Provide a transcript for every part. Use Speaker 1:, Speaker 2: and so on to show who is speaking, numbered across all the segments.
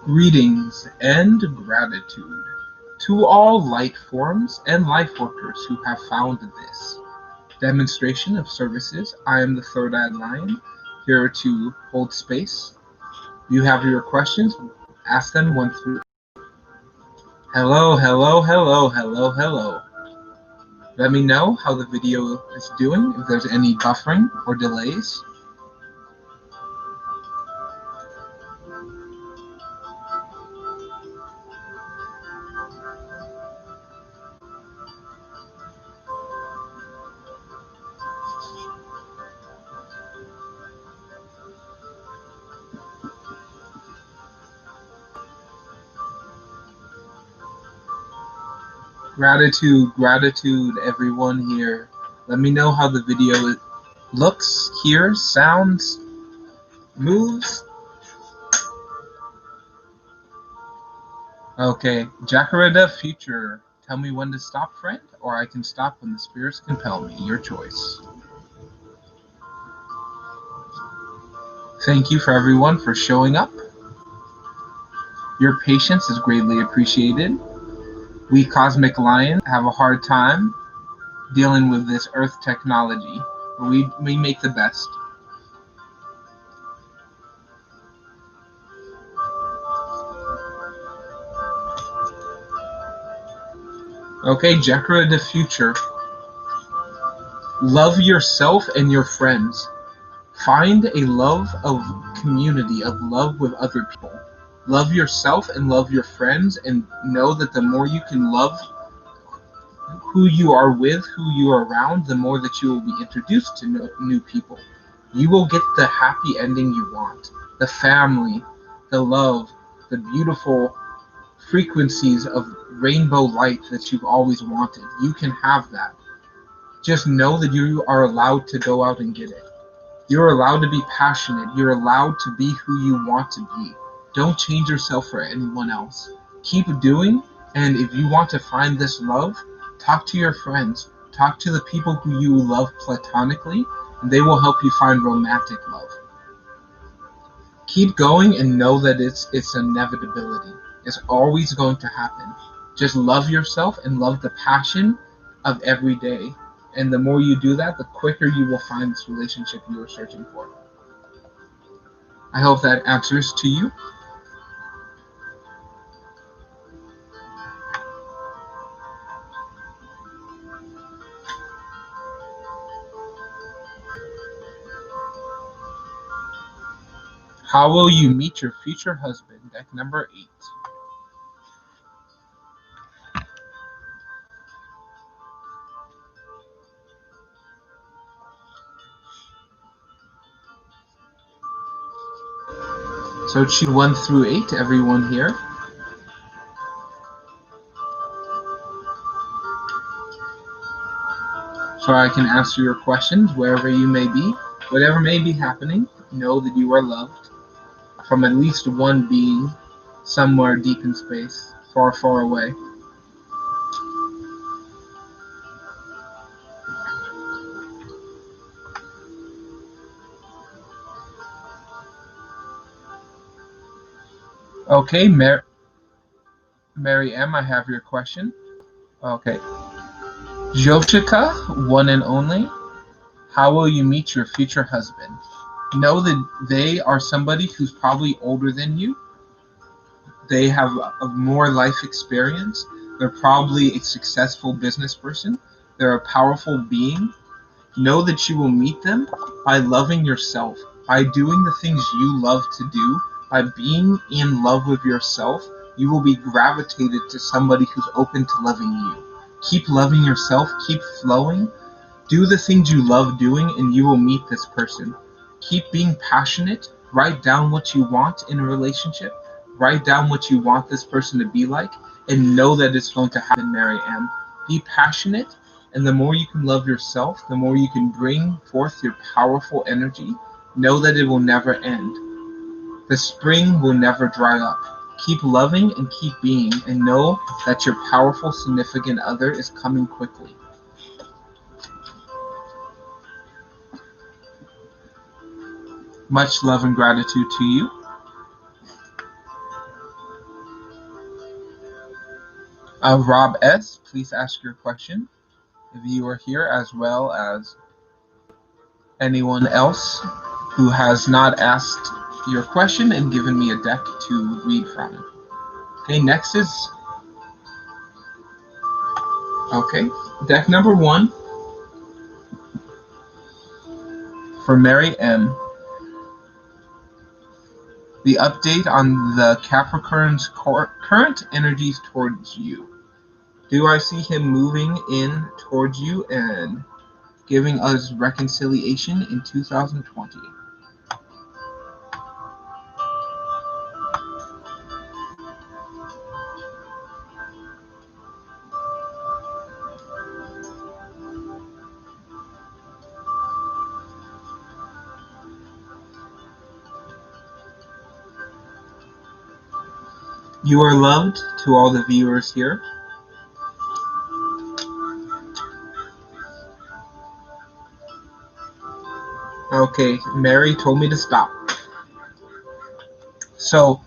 Speaker 1: Greetings and gratitude to all light forms and life workers who have found this demonstration of services. I am the Third-Eyed Lion, here to hold space. You have your questions, ask them one through. Hello, hello, hello, hello, hello. Let me know how the video is doing, if there's any buffering or delays. Gratitude, everyone here. Let me know how the video looks, hears, sounds, moves. Okay, Jacaranda Future. Tell me when to stop, friend, or I can stop when the spirits compel me. Your choice. Thank you for everyone for showing up. Your patience is greatly appreciated. We Cosmic Lions have a hard time dealing with this Earth technology. We make the best. Okay, Jacaranda Future. Love yourself and your friends. Find a love of community, of love with other people. Love yourself and love your friends, and know that the more you can love who you are with, who you are around, the more that you will be introduced to new people. You will get the happy ending you want. The family, the love, the beautiful frequencies of rainbow light that you've always wanted. You can have that. Just know that you are allowed to go out and get it. You're allowed to be passionate. You're allowed to be who you want to be. Don't change yourself for anyone else. Keep doing, and if you want to find this love, talk to your friends. Talk to the people who you love platonically, and they will help you find romantic love. Keep going and know that it's an inevitability. It's always going to happen. Just love yourself and love the passion of every day. And the more you do that, the quicker you will find this relationship you are searching for. I hope that answers to you. How will you meet your future husband? Deck number 8. So choose 1 through 8, everyone here. So I can answer your questions wherever you may be. Whatever may be happening, know that you are loved from at least one being somewhere deep in space, far, far away. Okay, Mary M., I have your question. Okay. Joshika, one and only. How will you meet your future husband? Know that they are somebody who's probably older than you. They have a more life experience. They're probably a successful business person. They're a powerful being. Know that you will meet them by loving yourself, by doing the things you love to do, by being in love with yourself. You will be gravitated to somebody who's open to loving you. Keep loving yourself, keep flowing. Do the things you love doing, and you will meet this person. Keep being passionate. Write down what you want in a relationship. Write down what you want this person to be like, and know that it's going to happen, Mary Ann. Be passionate, and the more you can love yourself, the more you can bring forth your powerful energy. Know that it will never end. The spring will never dry up. Keep loving and keep being, and know that your powerful significant other is coming quickly. Much love and gratitude to you. Rob S., please ask your question. If you are here, as well as anyone else who has not asked your question and given me a deck to read from. Okay, next is, okay, deck number 1 for Mary M. The update on the Capricorn's current energies towards you. Do I see him moving in towards you and giving us reconciliation in 2020? You are loved to all the viewers here. Okay, Mary told me to stop. So,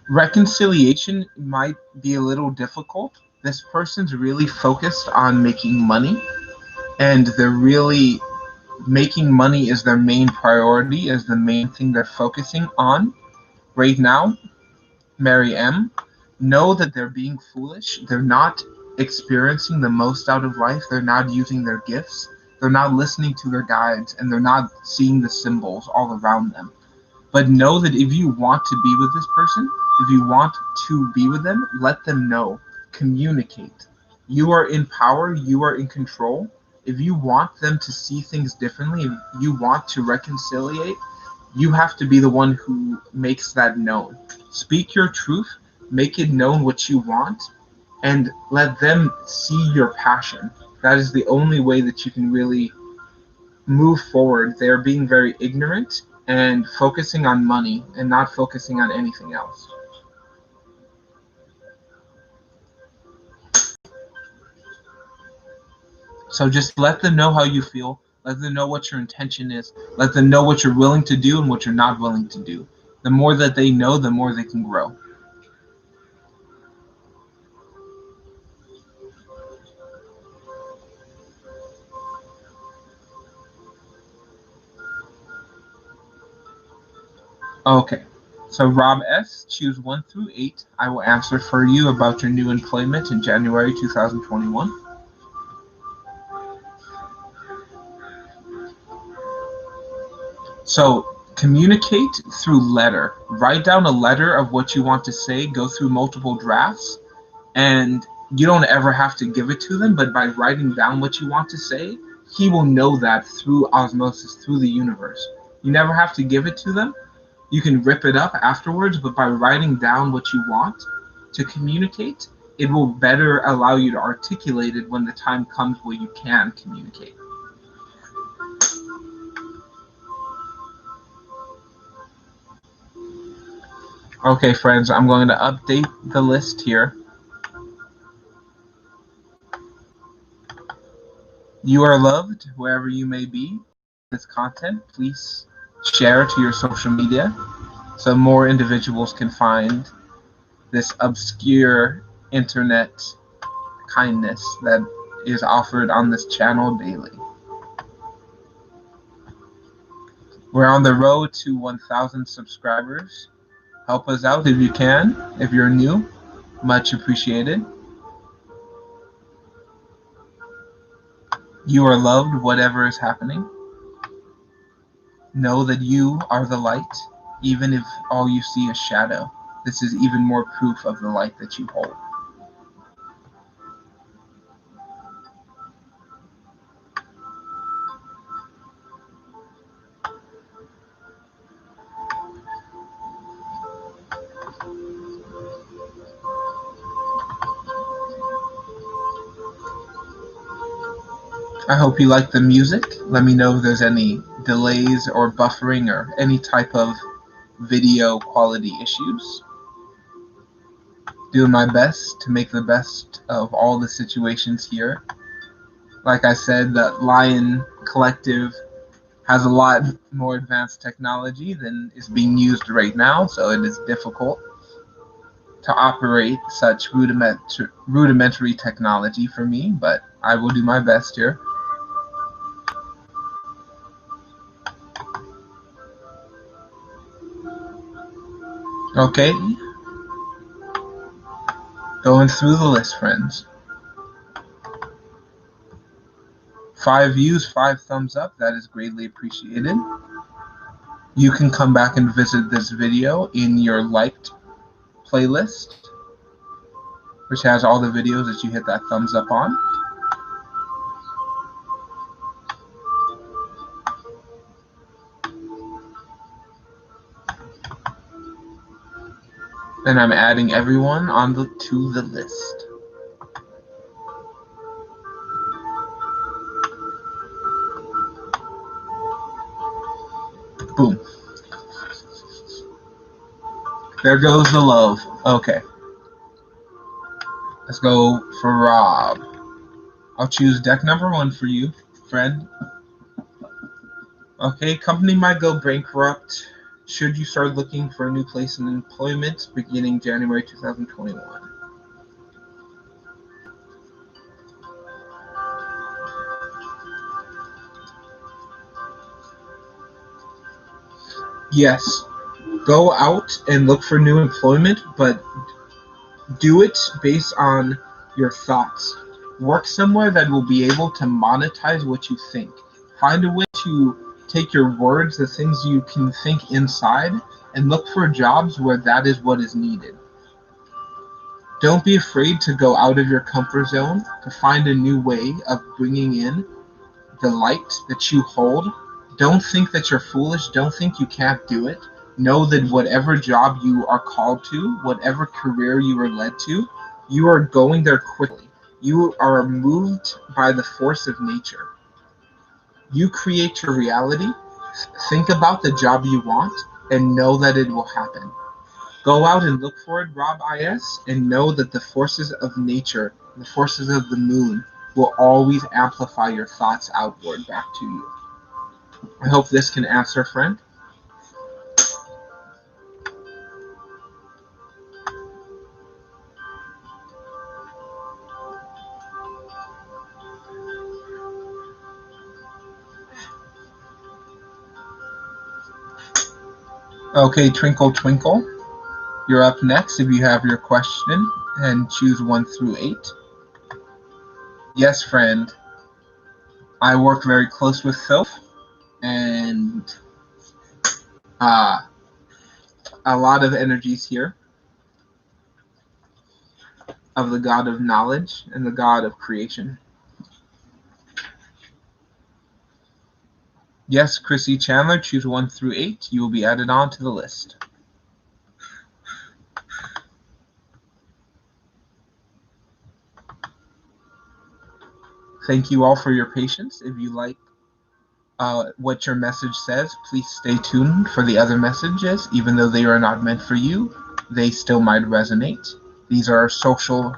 Speaker 1: reconciliation might be a little difficult. This person's really focused on making money, and they're really making money is their main priority, is the main thing they're focusing on right now. Mary M., know that they're being foolish. They're not experiencing the most out of life. They're not using their gifts. They're not listening to their guides, and they're not seeing the symbols all around them. But know that if you want to be with this person, if you want to be with them, let them know. Communicate. You are in power. You are in control. If you want them to see things differently, if you want to reconciliate, you have to be the one who makes that known. Speak your truth, make it known what you want, and let them see your passion. That is the only way that you can really move forward. They're being very ignorant and focusing on money and not focusing on anything else. So just let them know how you feel. Let them know what your intention is. Let them know what you're willing to do and what you're not willing to do. The more that they know, the more they can grow. Okay. So Rob S., choose 1 through 8. I will answer for you about your new employment in January 2021. So communicate through letter. Write down a letter of what you want to say. Go through multiple drafts, and you don't ever have to give it to them, but by writing down what you want to say, he will know that through osmosis, through the universe. You never have to give it to them. You can rip it up afterwards, but by writing down what you want to communicate, it will better allow you to articulate it when the time comes where you can communicate. Okay, friends, I'm going to update the list here. You are loved wherever you may be. This content, please share to your social media so more individuals can find this obscure internet kindness that is offered on this channel daily. We're on the road to 1,000 subscribers. Help us out if you can. If you're new, much appreciated. You are loved, whatever is happening. Know that you are the light, even if all you see is shadow. This is even more proof of the light that you hold. I hope you like the music. Let me know if there's any delays or buffering or any type of video quality issues. Doing my best to make the best of all the situations here. Like I said, the Lion Collective has a lot more advanced technology than is being used right now, so it is difficult to operate such rudimentary technology for me, but I will do my best here. Okay. Going through the list, friends. 5 views, 5 thumbs up. That is greatly appreciated. You can come back and visit this video in your liked playlist, which has all the videos that you hit that thumbs up on. And I'm adding everyone to the list. Boom. There goes the love. Okay. Let's go for Rob. I'll choose deck number 1 for you, friend. Okay, company might go bankrupt should you start looking for a new place in employment beginning January 2021. Yes, go out and look for new employment, but do it based on your thoughts. Work somewhere that will be able to monetize what you think. Find a way to take your words, the things you can think inside, and look for jobs where that is what is needed. Don't be afraid to go out of your comfort zone to find a new way of bringing in the light that you hold. Don't think that you're foolish. Don't think you can't do it. Know that whatever job you are called to, whatever career you are led to, you are going there quickly. You are moved by the force of nature. You create your reality. Think about the job you want and know that it will happen. Go out and look for it, Rob IS, and know that the forces of nature, the forces of the moon, will always amplify your thoughts outward back to you. I hope this can answer, friend. Okay, Twinkle Twinkle, you're up next if you have your question, and choose 1 through 8. Yes, friend. I work very close with Thoth, and a lot of energies here of the god of knowledge and the god of creation. Yes, Chrissy Chandler, choose 1 through 8. You will be added on to the list. Thank you all for your patience. If you like what your message says, please stay tuned for the other messages. Even though they are not meant for you, they still might resonate. These are social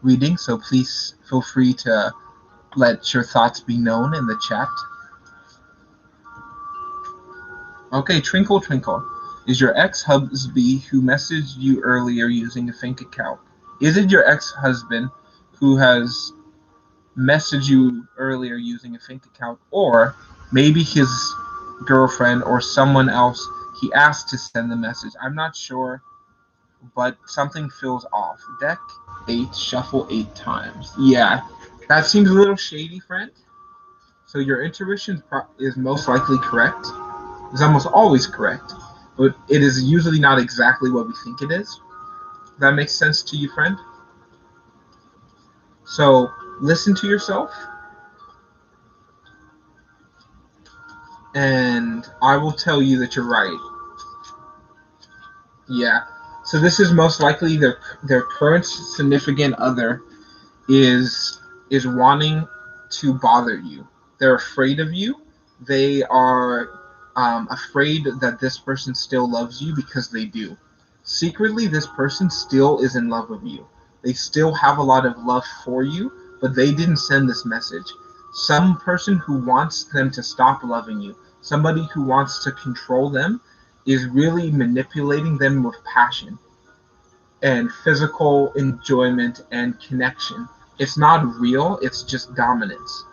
Speaker 1: readings, so please feel free to let your thoughts be known in the chat. Okay, Twinkle Twinkle. Is your ex-husband who messaged you earlier using a fake account? Is it your ex-husband who has messaged you earlier using a fake account, or maybe his girlfriend or someone else he asked to send the message? I'm not sure, but something feels off. Deck 8, shuffle 8 times. Yeah, that seems a little shady, friend. So your intuition is most likely correct. It's almost always correct, but it is usually not exactly what we think it is. That makes sense to you, friend? So listen to yourself, and I will tell you that you're right. Yeah. So this is most likely their current significant other is wanting to bother you. They're afraid of you. They are afraid that this person still loves you, because they do. Secretly, this person still is in love with you. They still have a lot of love for you, but they didn't send this message. Some person who wants them to stop loving you, somebody who wants to control them, is really manipulating them with passion. and physical enjoyment and connection. It's not real, it's just dominance.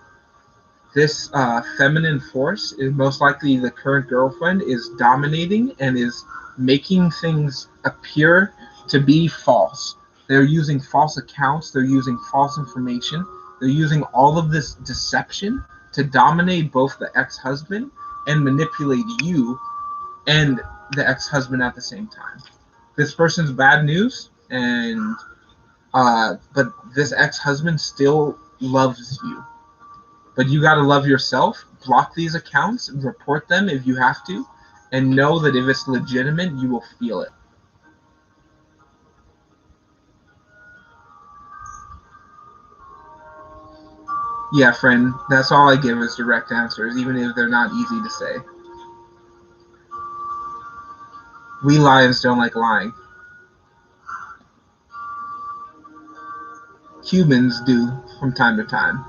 Speaker 1: This feminine force is most likely the current girlfriend is dominating and is making things appear to be false. They're using false accounts, they're using false information, they're using all of this deception to dominate both the ex-husband and manipulate you and the ex-husband at the same time. This person's bad news, and but this ex-husband still loves you. But you gotta love yourself. Block these accounts, report them if you have to, and know that if it's legitimate, you will feel it. Yeah, friend, that's all I give as direct answers, even if they're not easy to say. We lions don't like lying. Humans do from time to time.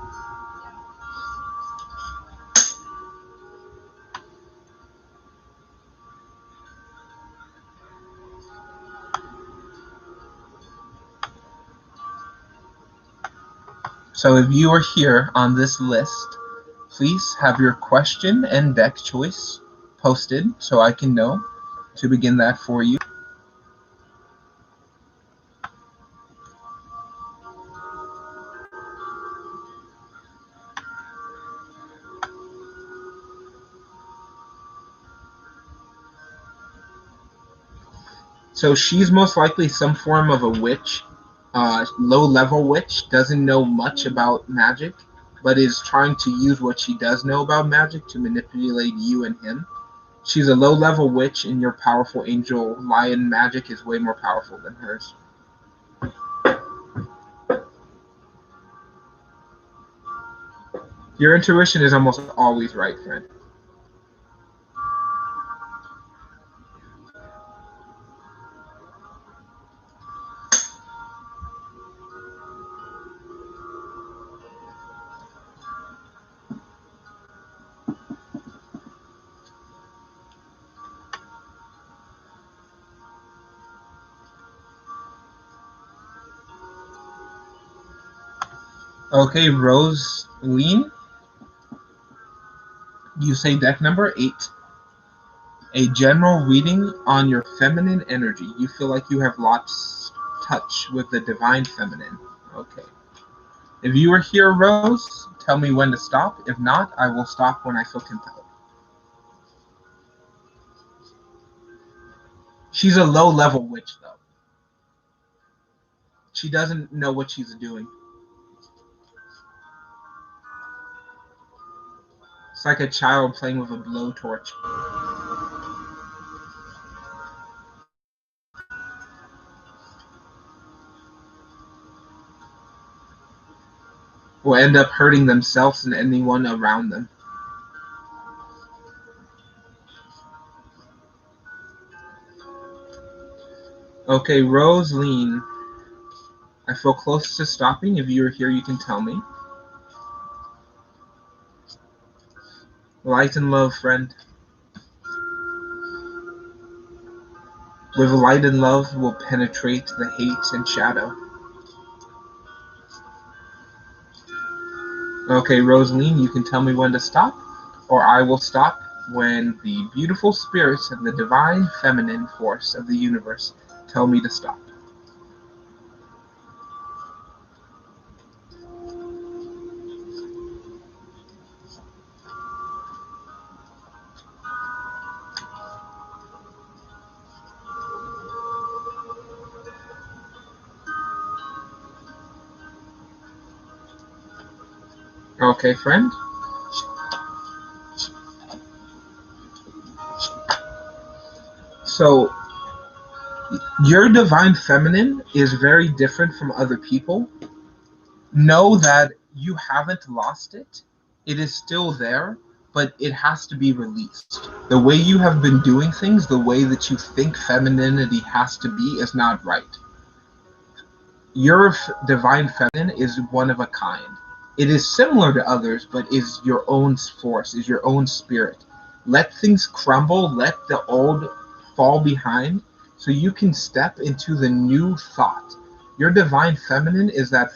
Speaker 1: So if you are here on this list, please have your question and deck choice posted so I can know to begin that for you. So she's most likely some form of a witch, low-level witch, doesn't know much about magic, but is trying to use what she does know about magic to manipulate you and him. She's a low-level witch, and your powerful angel lion magic is way more powerful than hers. Your intuition is almost always right, friend. Okay, Rosaline, you say deck number 8. A general reading on your feminine energy. You feel like you have lost touch with the divine feminine. Okay. If you are here, Rose, tell me when to stop. If not, I will stop when I feel compelled. She's a low-level witch, though. She doesn't know what she's doing. It's like a child playing with a blowtorch. Will end up hurting themselves and anyone around them. Okay, Rosaline, I feel close to stopping. If you're here, you can tell me. Light and love, friend. With light and love will penetrate the hate and shadow. Okay, Rosaline, you can tell me when to stop, or I will stop when the beautiful spirits of the divine feminine force of the universe tell me to stop. Okay, friend? So, your divine feminine is very different from other people. Know that you haven't lost it. It is still there, but it has to be released. The way you have been doing things, the way that you think femininity has to be, is not right. Your divine feminine is one of a kind. It is similar to others, but is your own force, is your own spirit. Let things crumble, let the old fall behind, so you can step into the new thought. Your divine feminine is that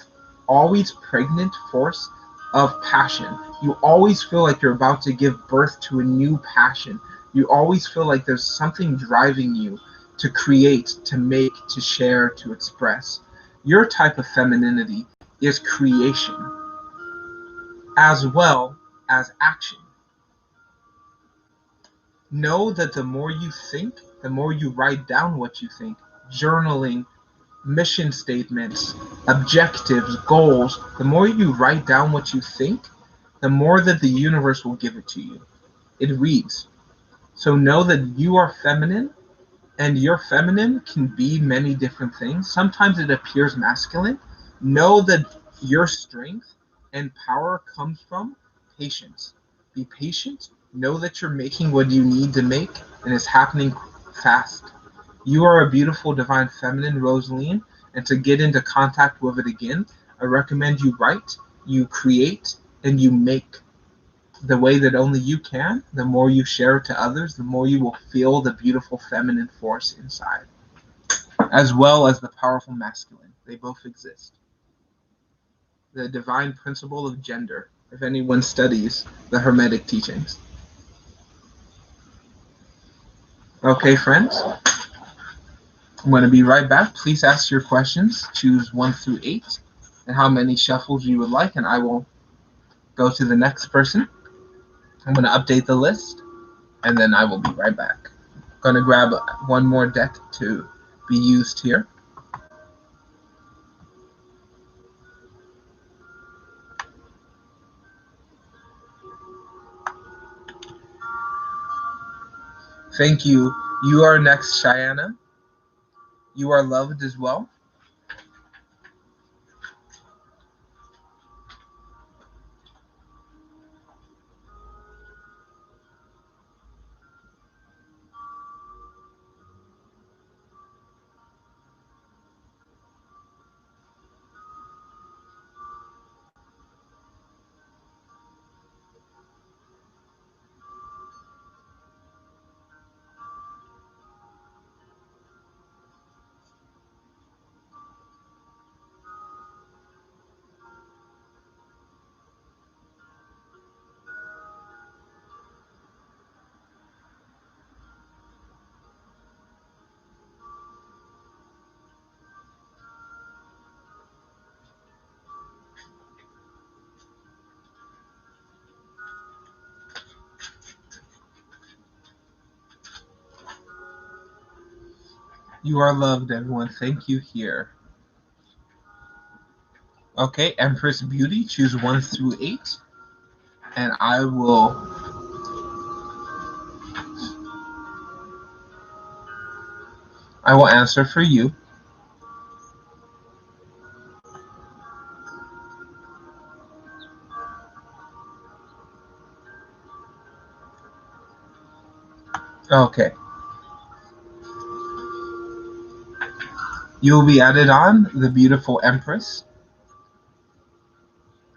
Speaker 1: always pregnant force of passion. You always feel like you're about to give birth to a new passion. You always feel like there's something driving you to create, to make, to share, to express. Your type of femininity is creation as well as action. Know that the more you think, the more you write down what you think, journaling, mission statements, objectives, goals, the more you write down what you think, the more that the universe will give it to you. It reads. So know that you are feminine, and your feminine can be many different things. Sometimes it appears masculine. Know that your strength and power comes from patience. Be patient. Know that you're making what you need to make, and it's happening fast. You are a beautiful divine feminine, Rosaline, and to get into contact with it again, I recommend you write, you create, and you make the way that only you can. The more you share it to others, the more you will feel the beautiful feminine force inside, as well as the powerful masculine. They both exist. The divine principle of gender, if anyone studies the Hermetic teachings. Okay, friends, I'm going to be right back. Please ask your questions. Choose 1 through 8 and how many shuffles you would like, and I will go to the next person. I'm going to update the list, and then I will be right back. I'm going to grab one more deck to be used here. Thank you. You are next, Cheyenne. You are loved as well. You are loved, everyone. Thank you here. Okay, Empress Beauty, choose 1 through 8. And I will answer for you. Okay. You will be added on, the beautiful Empress.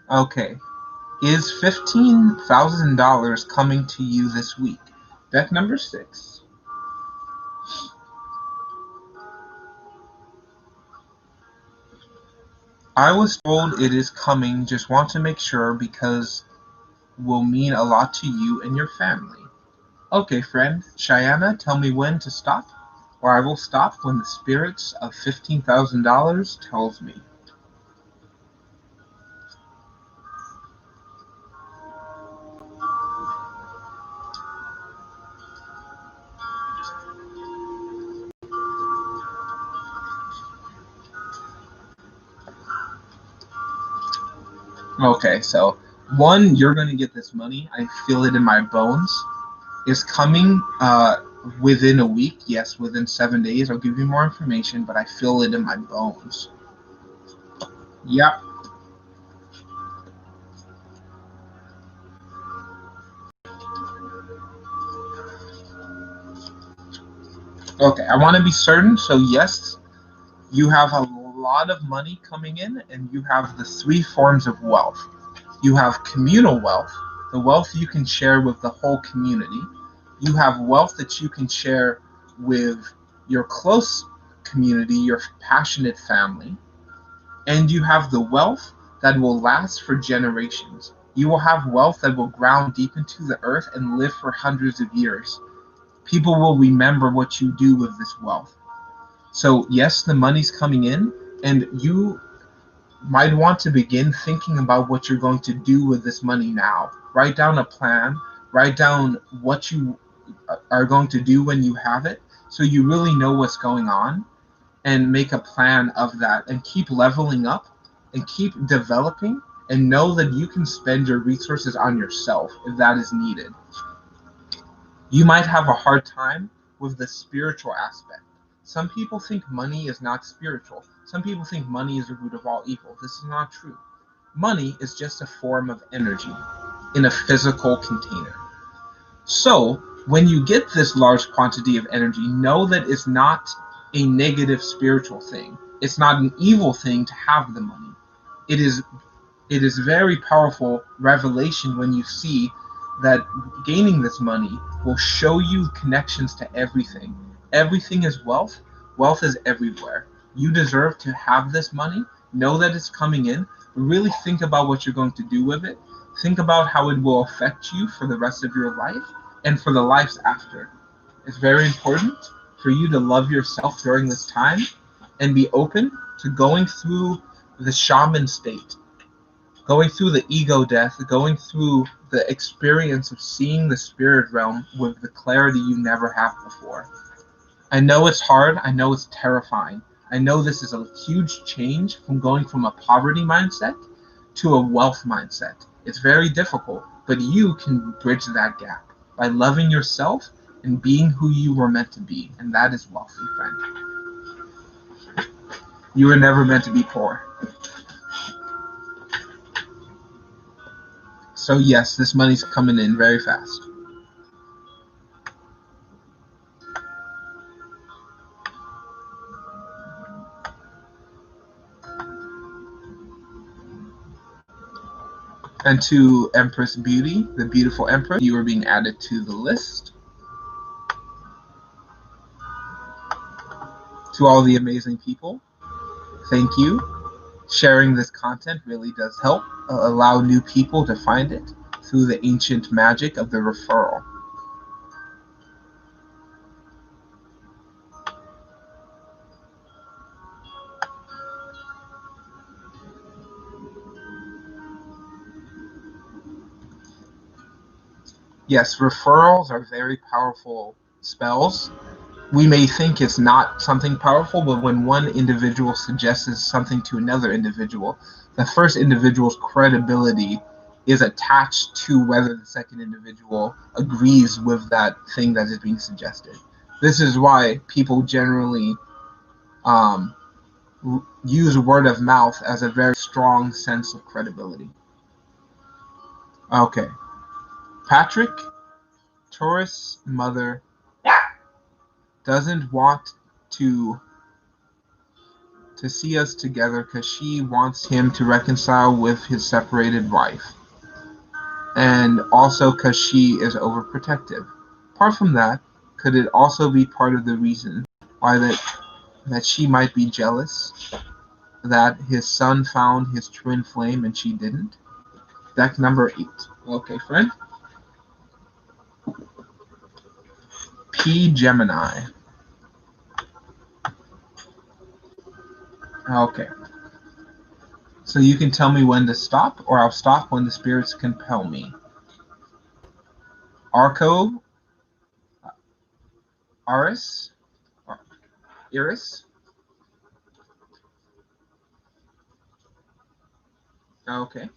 Speaker 1: Okay. Is $15,000 coming to you this week? Deck number 6. I was told it is coming, just want to make sure because will mean a lot to you and your family. Okay, friend. Cheyenne, tell me when to stop, or I will stop when the spirits of $15,000 tells me. Okay, so 1, you're going to get this money. I feel it in my bones. It's coming within a week. Yes, within 7 days. I'll give you more information, but I feel it in my bones. Yep. Okay, I want to be certain. So yes, you have a lot of money coming in, and you have the 3 forms of wealth. You have communal wealth, the wealth you can share with the whole community. You have wealth that you can share with your close community, your passionate family, and you have the wealth that will last for generations. You will have wealth that will ground deep into the earth and live for hundreds of years. People will remember what you do with this wealth. So, yes, the money's coming in, and you might want to begin thinking about what you're going to do with this money now. Write down a plan, write down what you are going to do when you have it, so you really know what's going on, and make a plan of that, and keep leveling up and keep developing, and know that you can spend your resources on yourself if that is needed. You might have a hard time with the spiritual aspect. Some people think money is not spiritual. Some people think money is the root of all evil. This is not true. Money is just a form of energy in a physical container. So, when you get this large quantity of energy, know that it's not a negative spiritual thing. It's not an evil thing to have the money. It is very powerful revelation when you see that gaining this money will show you connections to everything. Everything is wealth. Wealth is everywhere. You deserve to have this money. Know that it's coming in. Really think about what you're going to do with it. Think about how it will affect you for the rest of your life and for the lives after. It's very important for you to love yourself during this time and be open to going through the shaman state, going through the ego death, going through the experience of seeing the spirit realm with the clarity you never have before. I know it's hard. I know it's terrifying. I know this is a huge change from going from a poverty mindset to a wealth mindset. It's very difficult, but you can bridge that gap by loving yourself and being who you were meant to be, and that is wealthy, friend. You were never meant to be poor. So yes, this money's coming in very fast. And to Empress Beauty, the beautiful Empress, you are being added to the list. To all the amazing people, thank you. Sharing this content really does help allow new people to find it through the ancient magic of the referral. Yes, referrals are very powerful spells. We may think it's not something powerful, but when one individual suggests something to another individual, the first individual's credibility is attached to whether the second individual agrees with that thing that is being suggested. This is why people generally um, use word of mouth as a very strong sense of credibility. Okay. Patrick, Taurus mother, doesn't want to see us together because she wants him to reconcile with his separated wife, and also because she is overprotective. Apart from that, could it also be part of the reason why that she might be jealous that his son found his twin flame and she didn't? Deck number 8. Okay, friend. P Gemini. Okay. So you can tell me when to stop, or I'll stop when the spirits compel me. Arco, Aris, Iris. Okay.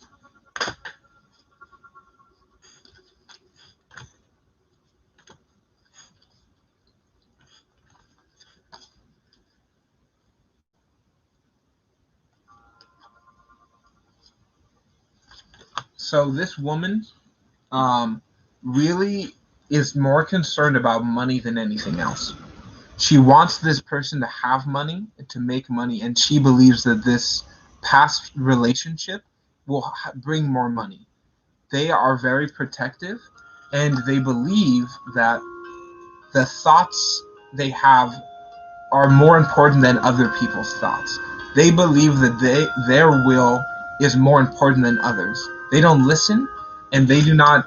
Speaker 1: So this woman really is more concerned about money than anything else. She wants this person to have money, to make money, and she believes that this past relationship will bring more money. They are very protective, and they believe that the thoughts they have are more important than other people's thoughts. They believe that their will is more important than others. They don't listen, and they do not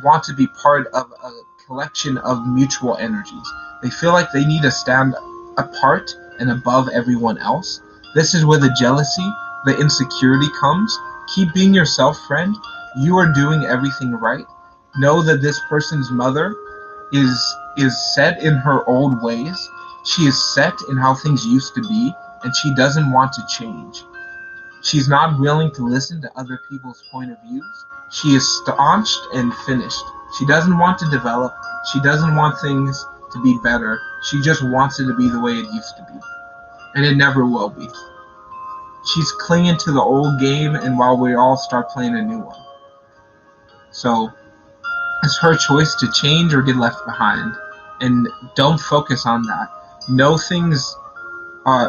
Speaker 1: want to be part of a collection of mutual energies. They feel like they need to stand apart and above everyone else. This is where the jealousy, the insecurity comes. Keep being yourself, friend. You are doing everything right. Know that this person's mother is set in her old ways. She is set in how things used to be, and she doesn't want to change. She's not willing to listen to other people's point of views. She is staunched and finished. She doesn't want to develop. She doesn't want things to be better. She just wants it to be the way it used to be. And it never will be. She's clinging to the old game, and while we all start playing a new one. So it's her choice to change or get left behind. And don't focus on that. Know things.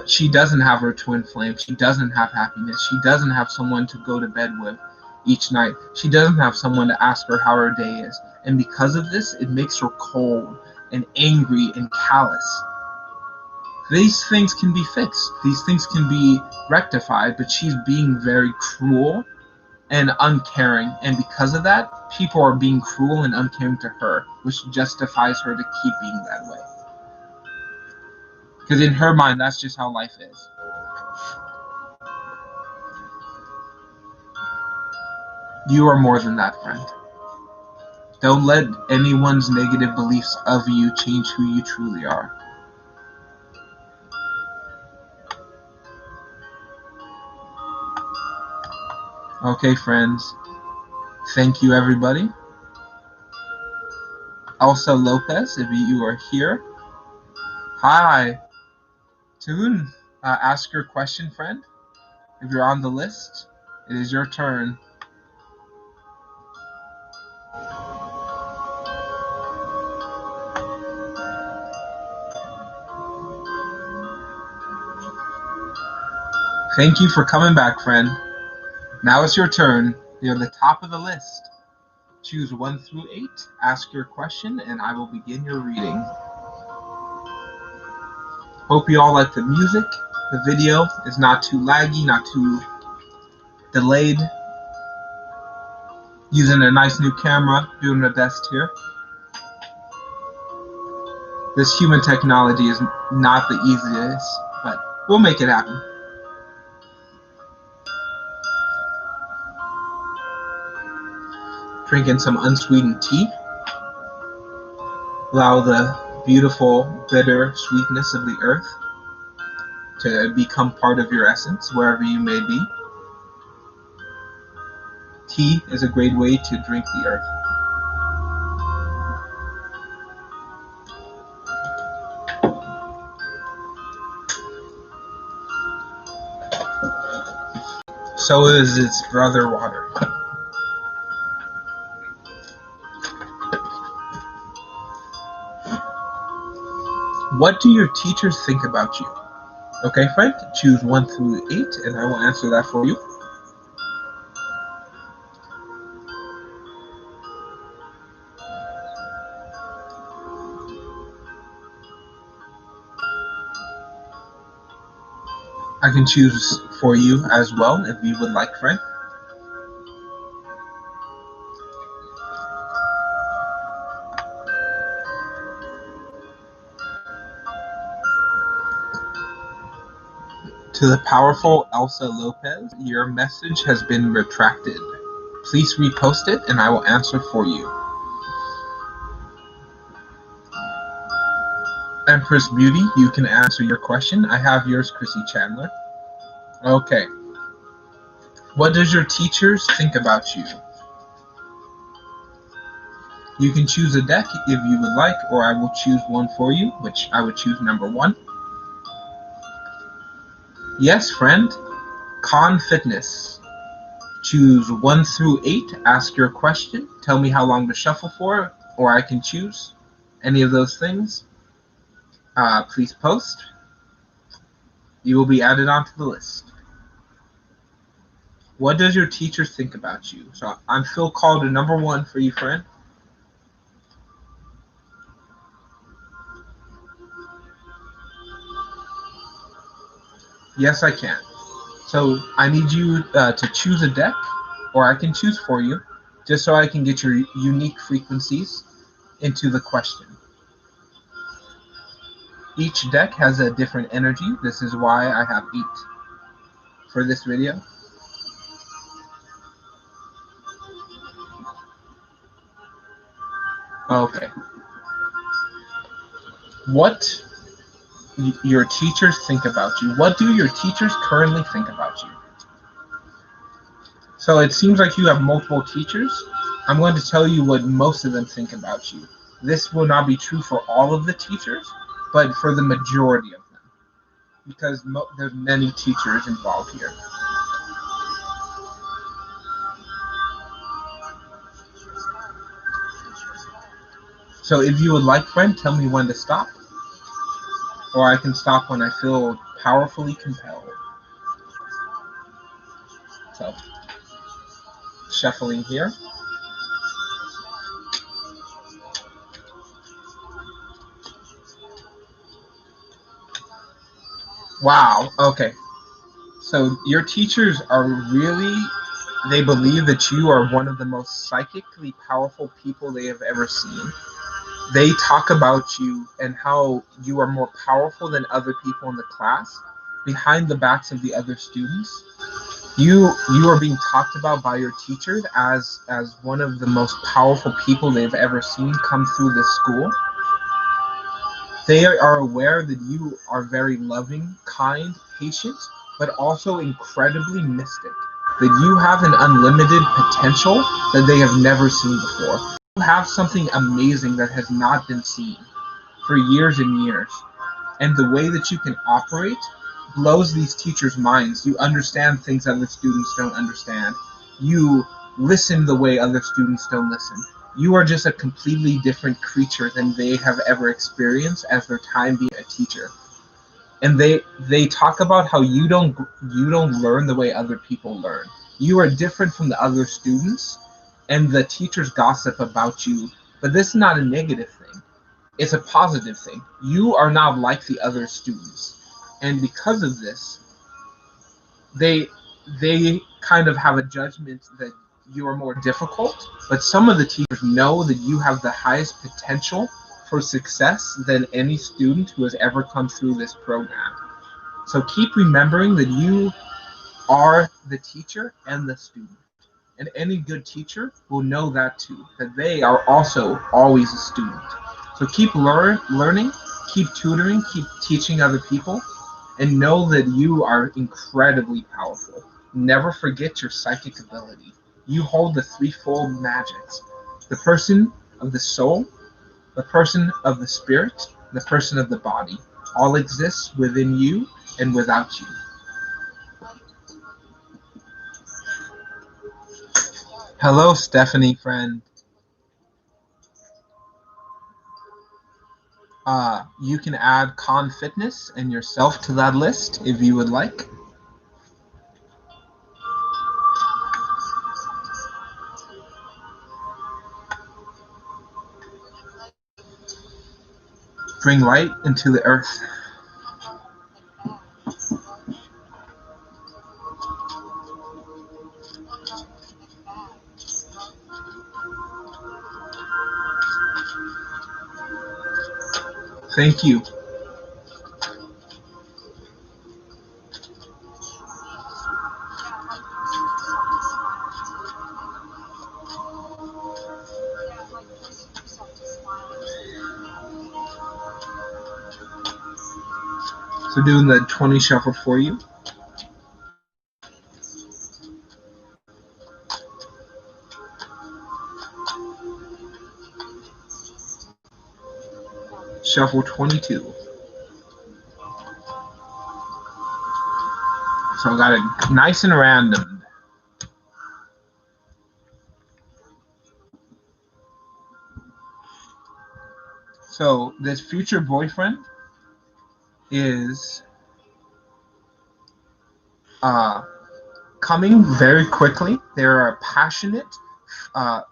Speaker 1: She doesn't have her twin flame. She doesn't have happiness. She doesn't have someone to go to bed with each night. She doesn't have someone to ask her how her day is. And because of this, it makes her cold and angry and callous. These things can be fixed. These things can be rectified, but she's being very cruel and uncaring. And because of that, people are being cruel and uncaring to her, which justifies her to keep being that way. Because in her mind, that's just how life is. You are more than that, friend. Don't let anyone's negative beliefs of you change who you truly are. Okay, friends. Thank you, everybody. Elsa Lopez, if you are here. Hi. Tune, ask your question, friend. If you're on the list, it is your turn. Thank you for coming back, friend. Now it's your turn. You're at the top of the list. Choose 1 through 8, ask your question, and I will begin your reading. Hope you all like the music. The video is not too laggy, not too delayed. Using a nice new camera, doing my best here. This human technology is not the easiest, but we'll make it happen. Drinking some unsweetened tea. Allow the beautiful, bitter sweetness of the earth to become part of your essence, wherever you may be. Tea is a great way to drink the earth. So is its brother water. What do your teachers think about you? Okay, friend, choose 1 through 8, and I will answer that for you. I can choose for you as well, if you would like, friend. To the powerful Elsa Lopez, your message has been retracted. Please repost it, and I will answer for you. Empress Beauty, you can answer your question. I have yours, Chrissy Chandler. Okay. What does your teachers think about you? You can choose a deck if you would like, or I will choose one for you, which I would choose number 1. Yes, friend. Con Fitness. Choose 1 through 8, ask your question, tell me how long to shuffle for, or I can choose any of those things. Please post. You will be added onto the list. What does your teacher think about you? So I'm Phil Calder, number 1 for you, friend. Yes, I can. So I need you to choose a deck, or I can choose for you, just so I can get your unique frequencies into the question. Each deck has a different energy. This is why I have 8 for this video. Okay. What your teachers think about you. What do your teachers currently think about you? So it seems like you have multiple teachers. I'm going to tell you what most of them think about you. This will not be true for all of the teachers, but for the majority of them, because there's many teachers involved here. So if you would like, friend, tell me when to stop, or I can stop when I feel powerfully compelled. So, shuffling here. Wow, okay. So your teachers are really, they believe that you are one of the most psychically powerful people they have ever seen. They talk about you and how you are more powerful than other people in the class behind the backs of the other students. You are being talked about by your teachers as one of the most powerful people they've ever seen come through this school. They are aware that you are very loving, kind, patient, but also incredibly mystic. That you have an unlimited potential that they have never seen before. You have something amazing that has not been seen for years and years. And the way that you can operate blows these teachers' minds. You understand things other students don't understand. You listen the way other students don't listen. You are just a completely different creature than they have ever experienced as their time being a teacher. And they talk about how you don't learn the way other people learn. You are different from the other students, and the teachers gossip about you. But this is not a negative thing. It's a positive thing. You are not like the other students. And because of this, they kind of have a judgment that you are more difficult, but some of the teachers know that you have the highest potential for success than any student who has ever come through this program. So keep remembering that you are the teacher and the student. And any good teacher will know that too, that they are also always a student. So keep learning, keep tutoring, keep teaching other people, and know that you are incredibly powerful. Never forget your psychic ability. You hold the threefold magics: the person of the soul, the person of the spirit, the person of the body. All exists within you and without you. Hello, Stephanie, friend. You can add Con Fitness and yourself to that list if you would like. Bring light into the earth. Thank you. So doing the 20 shuffle for you. Shuffle 22. So I got it nice and random. So this future boyfriend is coming very quickly. They're a passionate uh,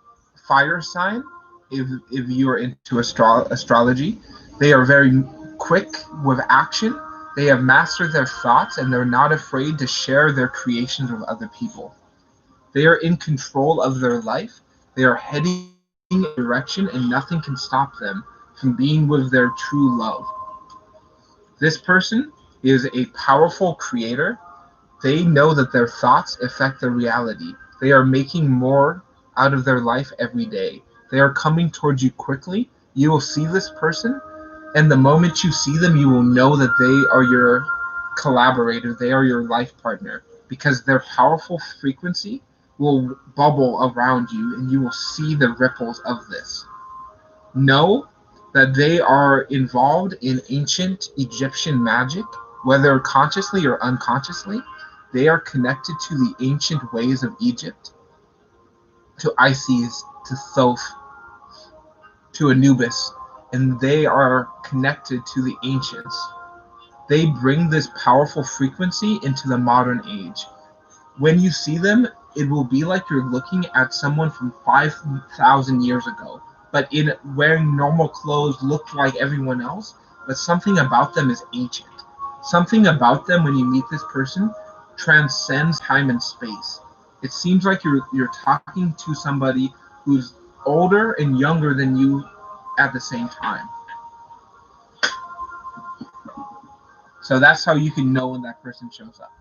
Speaker 1: fire sign. If you are into astrology, they are very quick with action. They have mastered their thoughts and they're not afraid to share their creations with other people. They are in control of their life. They are heading in a direction and nothing can stop them from being with their true love. This person is a powerful creator. They know that their thoughts affect their reality. They are making more out of their life every day. They are coming towards you quickly. You will see this person, and the moment you see them, you will know that they are your collaborator, they are your life partner, because their powerful frequency will bubble around you, and you will see the ripples of this. Know that they are involved in ancient Egyptian magic, whether consciously or unconsciously. They are connected to the ancient ways of Egypt, to Isis, to Thoth, to Anubis, and they are connected to the ancients. They bring this powerful frequency into the modern age. When you see them, it will be like you're looking at someone from 5,000 years ago, but in wearing normal clothes, looked like everyone else, but something about them is ancient. Something about them, when you meet this person, transcends time and space. It seems like you're talking to somebody who's older and younger than you at the same time. So that's how you can know when that person shows up.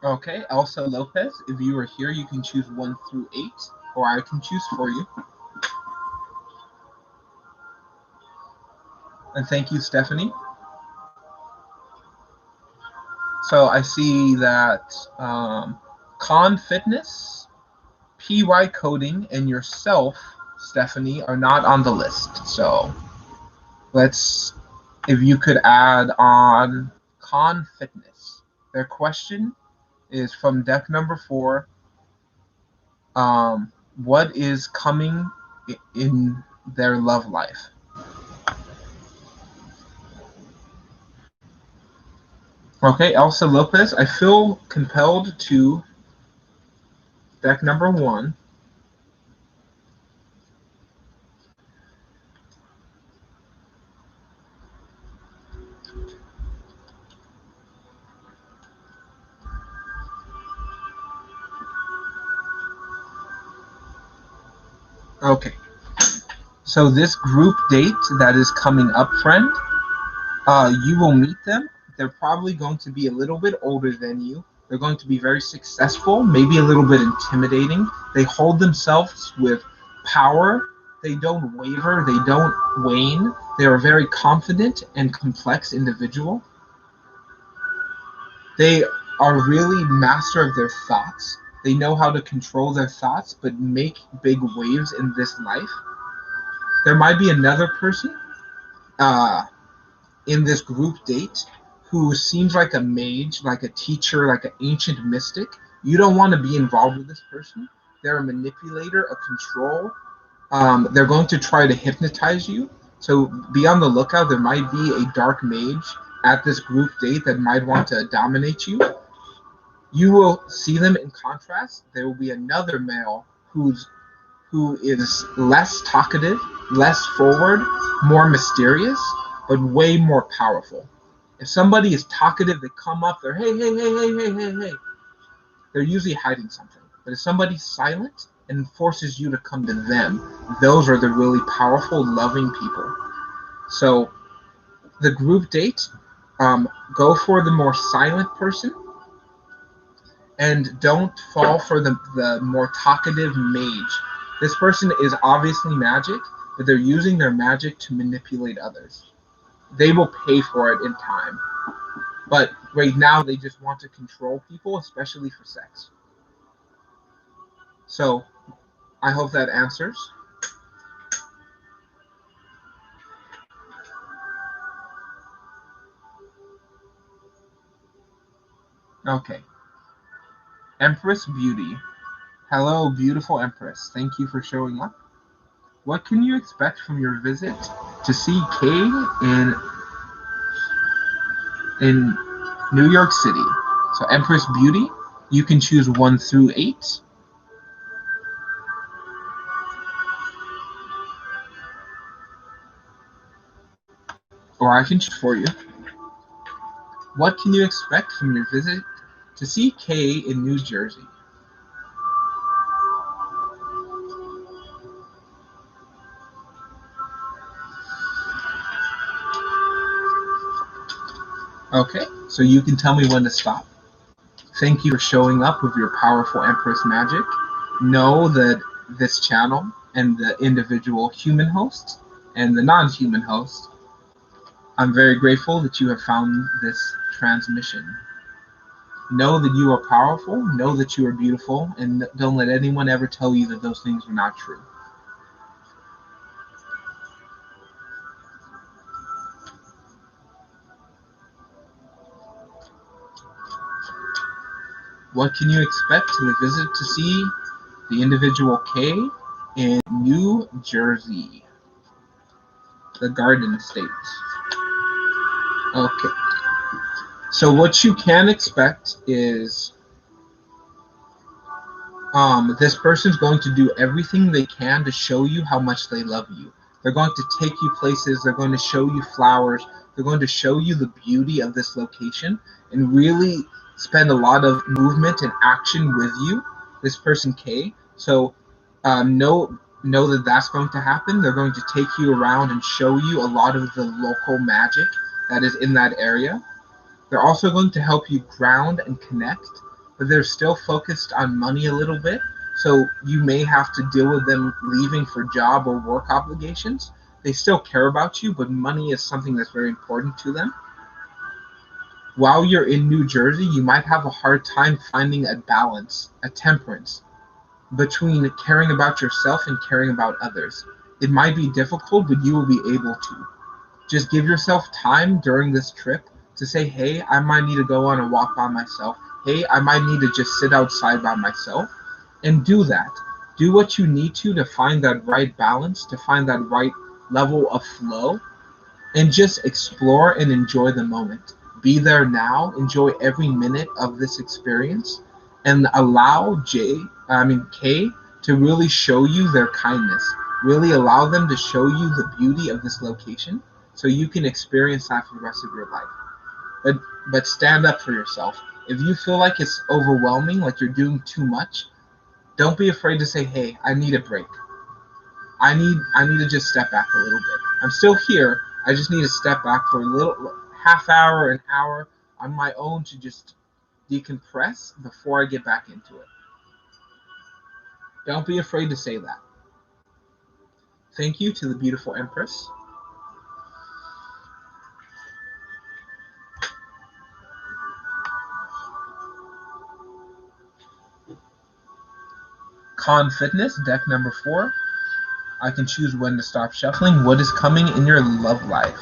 Speaker 1: Okay, Elsa Lopez, if you are here, you can choose 1 through 8, or I can choose for you. And thank you, Stephanie. So I see that Con Fitness, PY Coding, and yourself, Stephanie, are not on the list. So let's, if you could add on Con Fitness. Their question is from deck number 4. What is coming in their love life? Okay, Elsa Lopez, I feel compelled to deck number 1. Okay, so this group date that is coming up, friend, you will meet them. They're probably going to be a little bit older than you. They're going to be very successful, maybe a little bit intimidating. They hold themselves with power. They don't waver. They don't wane. They are a very confident and complex individual. They are really master of their thoughts. They know how to control their thoughts, but make big waves in this life. There might be another person uh, in this group date who seems like a mage, like a teacher, like an ancient mystic. You don't want to be involved with this person. They're a manipulator, a control. They're going to try to hypnotize you. So be on the lookout. There might be a dark mage at this group date that might want to dominate you. You will see them in contrast. There will be another male who is less talkative, less forward, more mysterious, but way more powerful. If somebody is talkative, they come up, they're hey, hey, hey, hey, hey, hey, hey. They're usually hiding something. But if somebody's silent and forces you to come to them, those are the really powerful, loving people. So the group date, go for the more silent person and don't fall for the more talkative mage. This person is obviously magic, but they're using their magic to manipulate others. They will pay for it in time. But right now, they just want to control people, especially for sex. So I hope that answers. Okay. Empress Beauty. Hello, beautiful Empress. Thank you for showing up. What can you expect from your visit to see Kay in New York City? So Empress Beauty, you can choose 1 through 8. Or I can choose for you. What can you expect from your visit to see Kay in New Jersey? Okay, so you can tell me when to stop. Thank you for showing up with your powerful Empress magic. Know that this channel and the individual human host and the non-human host, I'm very grateful that you have found this transmission. Know that you are powerful, know that you are beautiful, and don't let anyone ever tell you that those things are not true. What can you expect to the visit to see the individual K in New Jersey? The Garden State. Okay. So what you can expect is this person's going to do everything they can to show you how much they love you. They're going to take you places. They're going to show you flowers. They're going to show you the beauty of this location and really spend a lot of movement and action with you, this person K. So know that that's going to happen. They're going to take you around and show you a lot of the local magic that is in that area. They're also going to help you ground and connect, but they're still focused on money a little bit. So you may have to deal with them leaving for job or work obligations. They still care about you, but money is something that's very important to them. While you're in New Jersey, you might have a hard time finding a balance, a temperance between caring about yourself and caring about others. It might be difficult, but you will be able to. Just give yourself time during this trip to say, hey, I might need to go on a walk by myself. Hey, I might need to just sit outside by myself, and do that. Do what you need to find that right balance, to find that right level of flow, and just explore and enjoy the moment. Be there now, enjoy every minute of this experience, and allow Kay to really show you their kindness. Really allow them to show you the beauty of this location so you can experience that for the rest of your life. But stand up for yourself. If you feel like it's overwhelming, like you're doing too much, don't be afraid to say, hey, I need a break. I need to just step back a little bit. I'm still here. I just need to step back for a little half hour, an hour on my own to just decompress before I get back into it. Don't be afraid to say that. Thank you to the beautiful Empress. Con Fitness, deck number 4. I can choose when to stop shuffling. What is coming in your love life?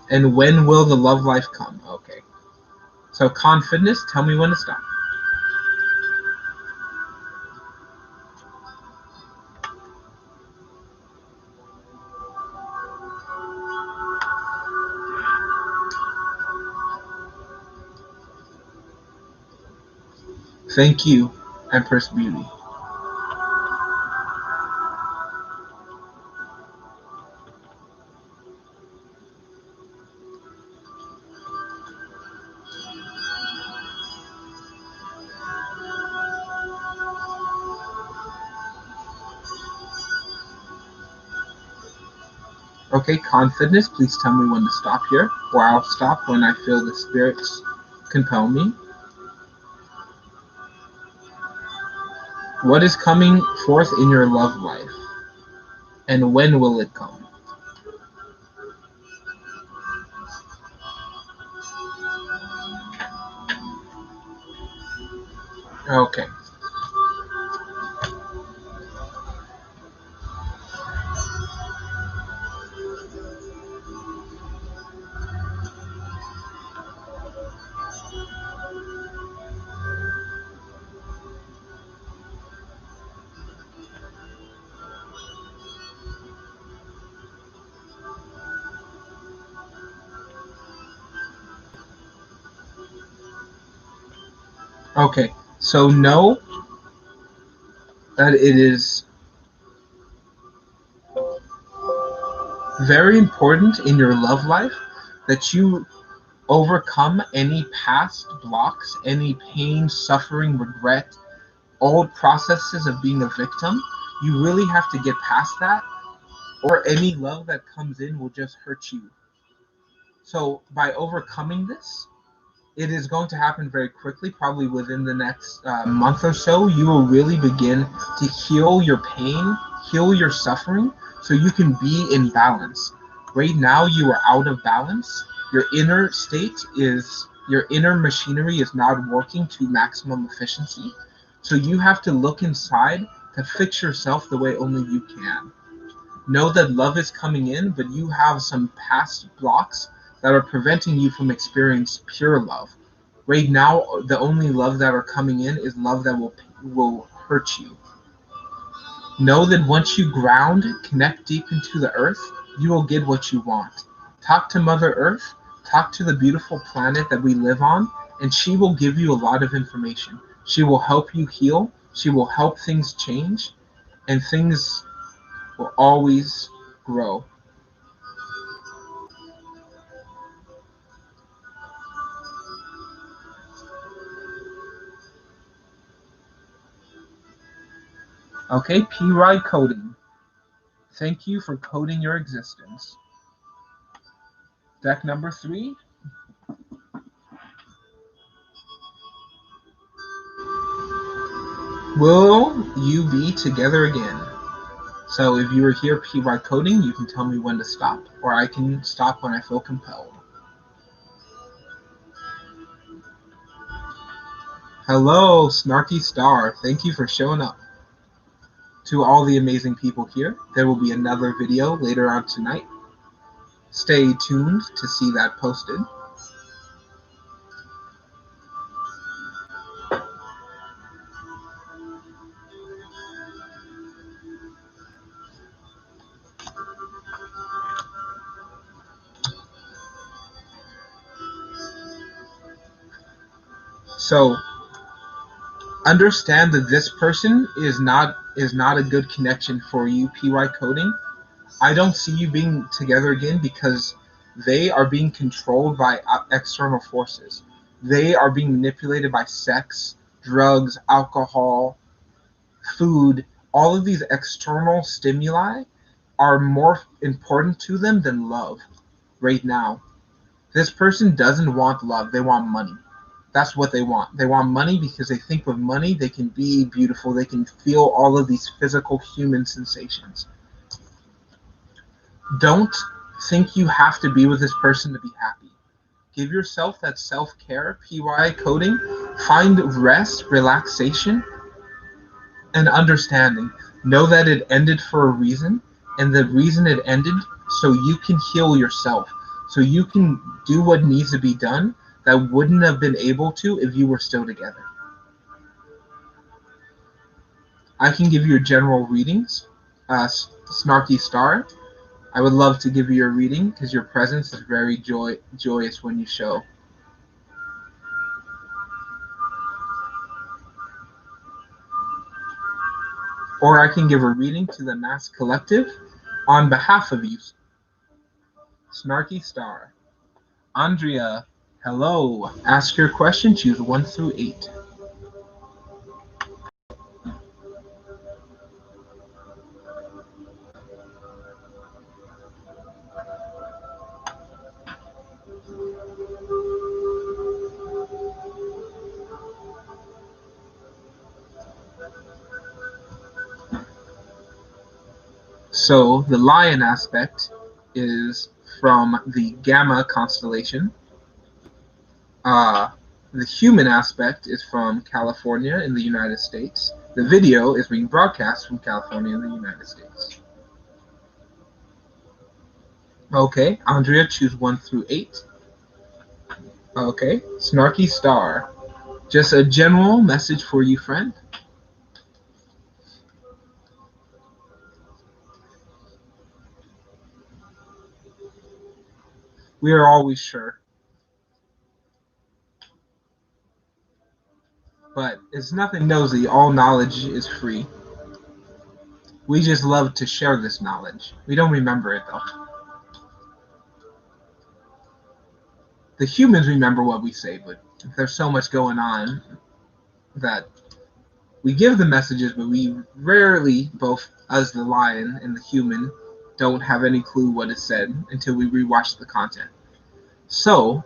Speaker 1: And when will the love life come? Okay. So Con Fitness, tell me when to stop. Thank you, Empress Beauty. Okay, Con Fitness, please tell me when to stop here, or I'll stop when I feel the spirits compel me. What is coming forth in your love life, and when will it come? Okay. Okay, so know that it is very important in your love life that you overcome any past blocks, any pain, suffering, regret, old processes of being a victim. You really have to get past that, or any love that comes in will just hurt you. So, by overcoming this, it is going to happen very quickly, probably within the next month or so. You will really begin to heal your pain, heal your suffering, so you can be in balance. Right now, you are out of balance. Your inner machinery is not working to maximum efficiency. So you have to look inside to fix yourself the way only you can. Know that love is coming in, but you have some past blocks that are preventing you from experiencing pure love. Right now, the only love that are coming in is love that will hurt you. Know that once you ground, connect deep into the earth, you will get what you want. Talk to Mother Earth, talk to the beautiful planet that we live on, and she will give you a lot of information. She will help you heal, she will help things change, and things will always grow. Okay, P-Ride coding. Thank you for coding your existence. Deck number 3. Will you be together again? So if you were here P-Ride coding, you can tell me when to stop, or I can stop when I feel compelled. Hello, Snarky Star. Thank you for showing up. To all the amazing people here, there will be another video later on tonight. Stay tuned to see that posted. So understand that this person is not a good connection for you, PY coding. I don't see you being together again because they are being controlled by external forces. They are being manipulated by sex, drugs, alcohol, food. All of these external stimuli are more important to them than love right now. This person doesn't want love, they want money. That's what they want. They want money because they think with money they can be beautiful, they can feel all of these physical human sensations. Don't think you have to be with this person to be happy. Give yourself that self-care, PY coding. Find rest, relaxation, and understanding. Know that it ended for a reason, and the reason it ended so you can heal yourself, so you can do what needs to be done that wouldn't have been able to if you were still together. I can give you general readings, Snarky Star. I would love to give you a reading because your presence is very joyous when you show. Or I can give a reading to the Mass Collective on behalf of you, Snarky Star. Andrea, hello. Ask your question, choose 1 through 8. So the lion aspect is from the Gamma constellation. Uh, the human aspect is from California in the United States. The video is being broadcast from California in the United States. Okay, Andrea, choose 1 through 8. Okay, Snarky Star. Just a general message for you, friend. We are always sure. But it's nothing nosy. All knowledge is free. We just love to share this knowledge. We don't remember it, though. The humans remember what we say, but there's so much going on that we give the messages, but we rarely, both us, the lion, and the human, don't have any clue what is said until we rewatch the content. So,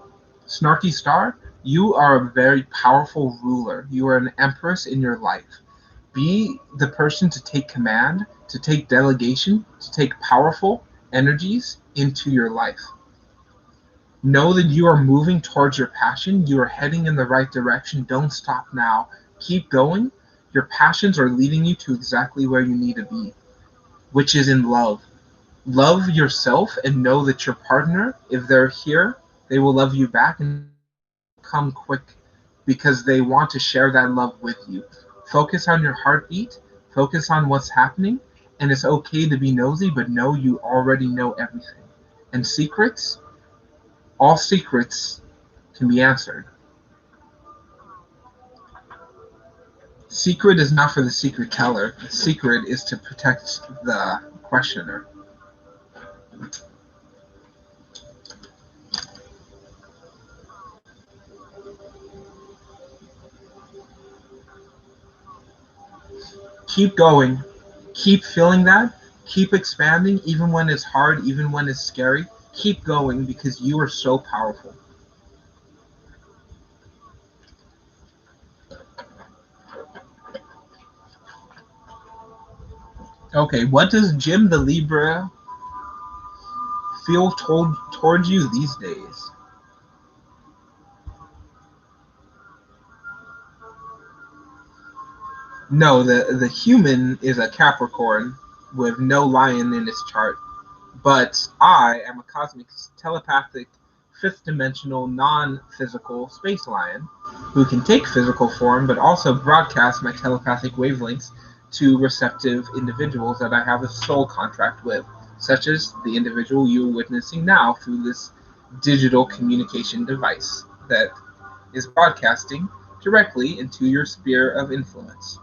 Speaker 1: Snarky Star, you are a very powerful ruler. You are an empress in your life. Be the person to take command, to take delegation, to take powerful energies into your life. Know that you are moving towards your passion. You are heading in the right direction. Don't stop now. Keep going. Your passions are leading you to exactly where you need to be, which is in love. Love yourself and know that your partner, if they're here, they will love you back and come quick because they want to share that love with you. Focus on your heartbeat, focus on what's happening, and it's okay to be nosy, but know you already know everything. And secrets, all secrets can be answered. Secret is not for the secret teller. The secret is to protect the questioner. Keep going. Keep feeling that. Keep expanding, even when it's hard, even when it's scary. Keep going because you are so powerful. Okay, what does Jim the Libra feel towards you these days? No, the human is a Capricorn with no lion in his chart. But I am a cosmic, telepathic, fifth dimensional, non physical space lion who can take physical form but also broadcast my telepathic wavelengths to receptive individuals that I have a soul contract with, such as the individual you're witnessing now through this digital communication device that is broadcasting directly into your sphere of influence.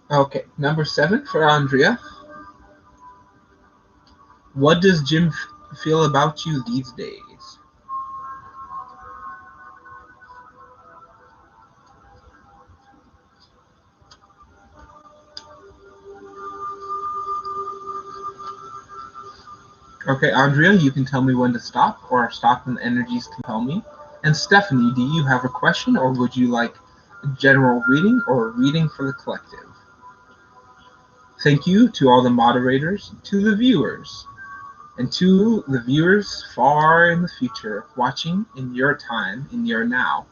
Speaker 1: Okay, number 7 for Andrea. What does Jim feel about you these days? Okay, Andrea, you can tell me when to stop, or stop when the energies compel me. And Stephanie, do you have a question, or would you like a general reading or a reading for the collective? Thank you to all the moderators, to the viewers, and to the viewers far in the future, watching in your time, in your now.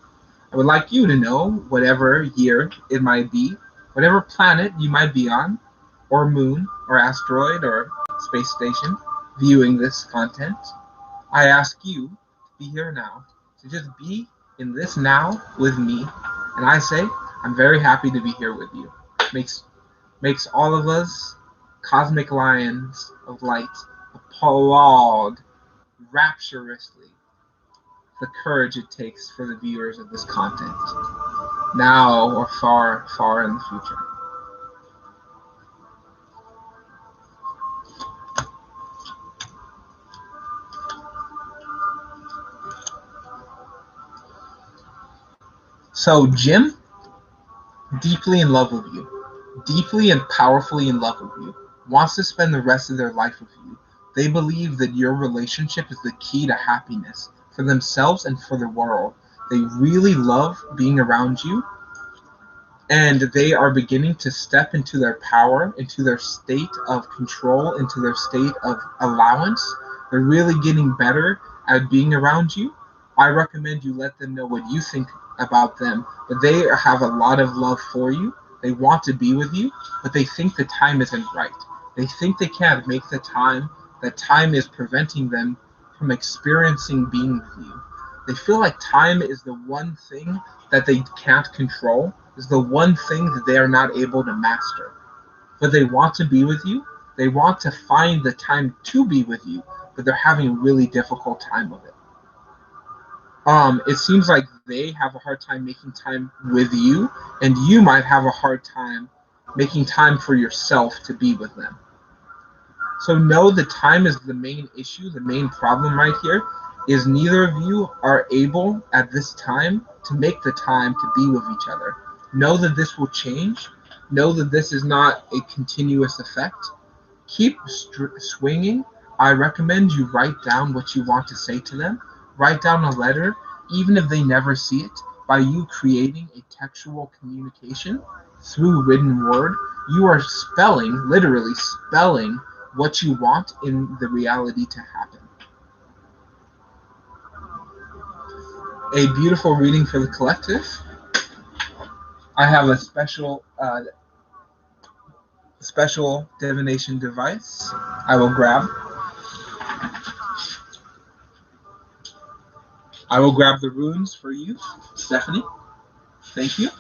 Speaker 1: I would like you to know, whatever year it might be, whatever planet you might be on, or moon, or asteroid, or space station, viewing this content, I ask you to be here now, to just be in this now with me. And I say, I'm very happy to be here with you. Makes all of us cosmic lions of light applaud rapturously the courage it takes for the viewers of this content, now or far, far in the future. So Jim, deeply in love with you, deeply and powerfully in love with you, wants to spend the rest of their life with you. They believe that your relationship is the key to happiness for themselves and for the world. They really love being around you, and they are beginning to step into their power, into their state of control, into their state of allowance. They're really getting better at being around you. I recommend you let them know what you think about them, but they have a lot of love for you. They want to be with you, but they think the time isn't right. They think they can't make the time, that time is preventing them from experiencing being with you. They feel like time is the one thing that they can't control, is the one thing that they are not able to master. but they want to be with you. They want to find the time to be with you, but they're having a really difficult time with it. It seems like they have a hard time making time with you, and you might have a hard time making time for yourself to be with them. So know the time is the main issue, the main problem right here is neither of you are able at this time to make the time to be with each other. Know that this will change. Know that this is not a continuous effect. Keep swinging. I recommend you write down what you want to say to them. Write down a letter, even if they never see it. By you creating a textual communication through written word, you are spelling, literally spelling, what you want in the reality to happen. A beautiful reading for the collective. I have a special divination device I will grab. I will grab the runes for you, Stephanie. Thank you.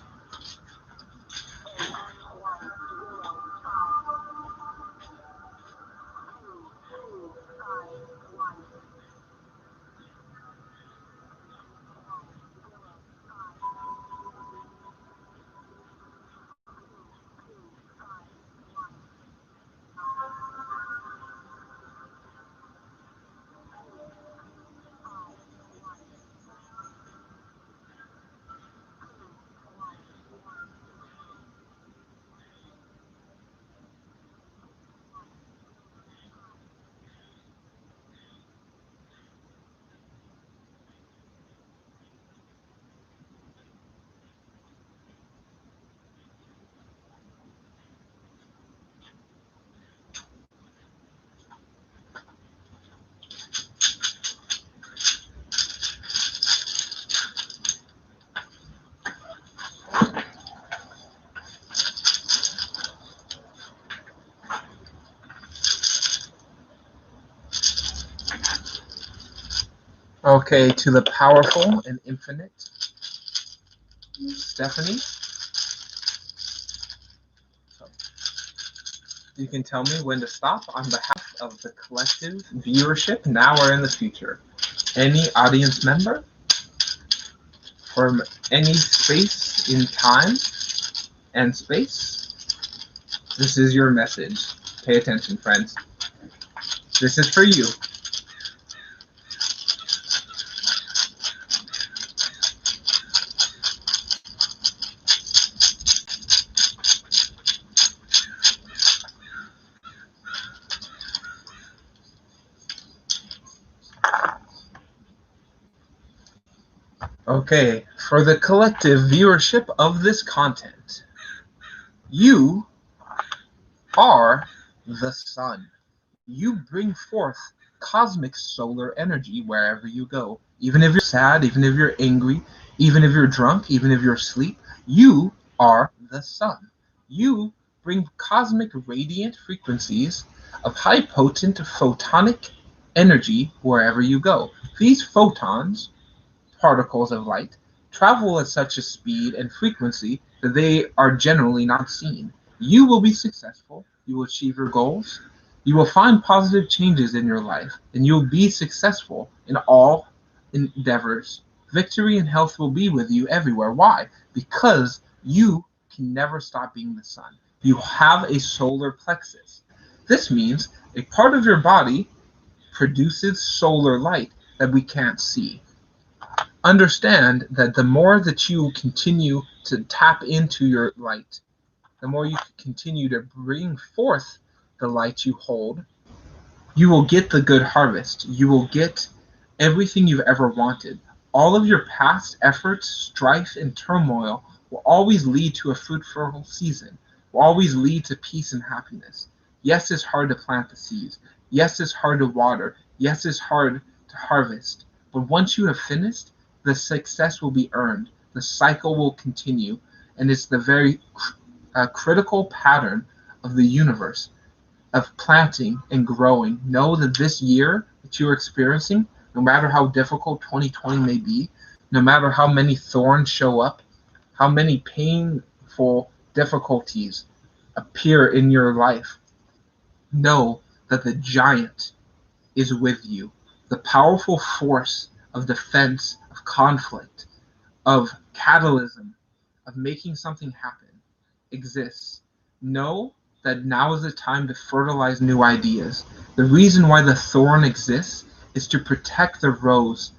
Speaker 1: Okay, to the powerful and infinite, Stephanie. You can tell me when to stop on behalf of the collective viewership now or in the future. Any audience member from any space in time and space, this is your message. Pay attention, friends. This is for you. Okay, for the collective viewership of this content, you are the sun. You bring forth cosmic solar energy wherever you go. Even if you're sad, even if you're angry, even if you're drunk, even if you're asleep, you are the sun. You bring cosmic radiant frequencies of high potent photonic energy wherever you go. These photons, particles of light, travel at such a speed and frequency that they are generally not seen. You will be successful. You will achieve your goals. You will find positive changes in your life, and you'll be successful in all endeavors. Victory and health will be with you everywhere. Why? Because you can never stop being the sun. You have a solar plexus. This means a part of your body produces solar light that we can't see. Understand that the more that you continue to tap into your light, the more you continue to bring forth the light you hold, you will get the good harvest. You will get everything you've ever wanted. All of your past efforts, strife, and turmoil will always lead to a fruitful season, will always lead to peace and happiness. Yes, it's hard to plant the seeds. Yes, it's hard to water. Yes, it's hard to harvest. But once you have finished, the success will be earned. The cycle will continue. And it's the very critical pattern of the universe of planting and growing. Know that this year that you're experiencing, no matter how difficult 2020 may be, no matter how many thorns show up, how many painful difficulties appear in your life, know that the giant is with you. The powerful force of defense, of conflict, of catalysm, of making something happen exists. Know that now is the time to fertilize new ideas. The reason why the thorn exists is to protect the rose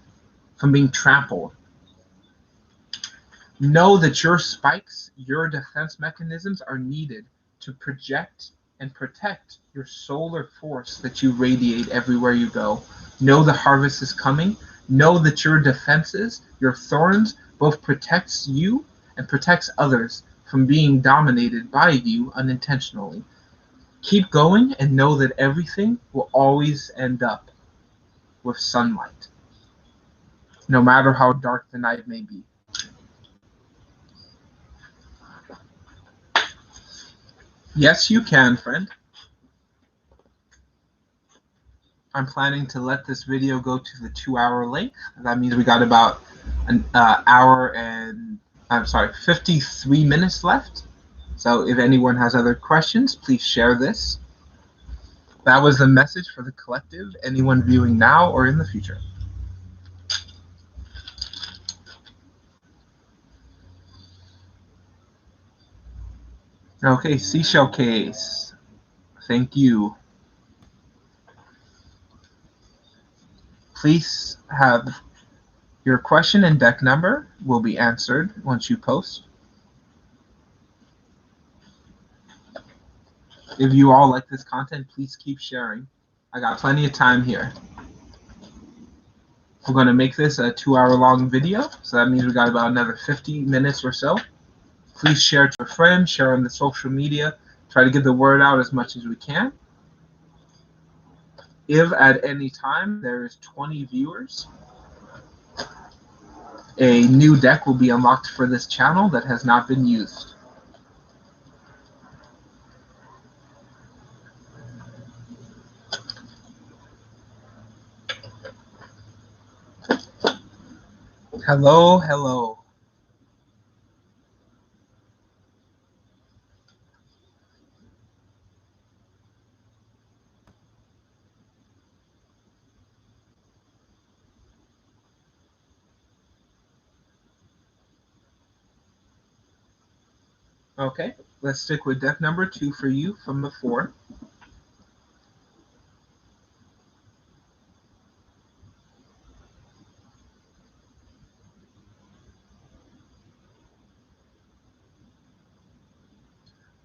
Speaker 1: from being trampled. Know that your spikes, your defense mechanisms are needed to project and protect your solar force that you radiate everywhere you go. Know the harvest is coming. Know that your defenses, your thorns, both protects you and protects others from being dominated by you unintentionally. Keep going and know that everything will always end up with sunlight, no matter how dark the night may be. Yes, you can, friend. I'm planning to let this video go to the 2-hour length. That means we got about an hour and, 53 minutes left. So if anyone has other questions, please share this. That was the message for the collective, anyone viewing now or in the future. Okay, Seashell Case. Thank you. Please have your question and deck number will be answered once you post. If you all like this content, please keep sharing. I got plenty of time here. We're going to make this a 2-hour-long video, so that means we got about another 50 minutes or so. Please share to a friend, share on the social media, try to get the word out as much as we can. If at any time there is 20 viewers, a new deck will be unlocked for this channel that has not been used. Hello, hello. Okay, let's stick with deck number 2 for you from before.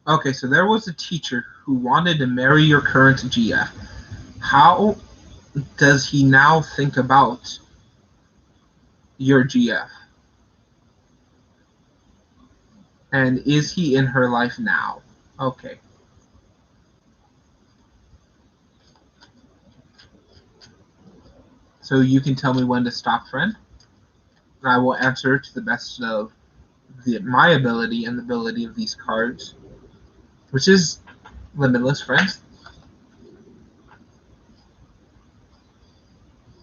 Speaker 1: Okay, so there was a teacher who wanted to marry your current GF. How does he now think about your GF? And is he in her life now? Okay. So you can tell me when to stop, friend. And I will answer to the best of my ability and the ability of these cards, which is limitless, friends.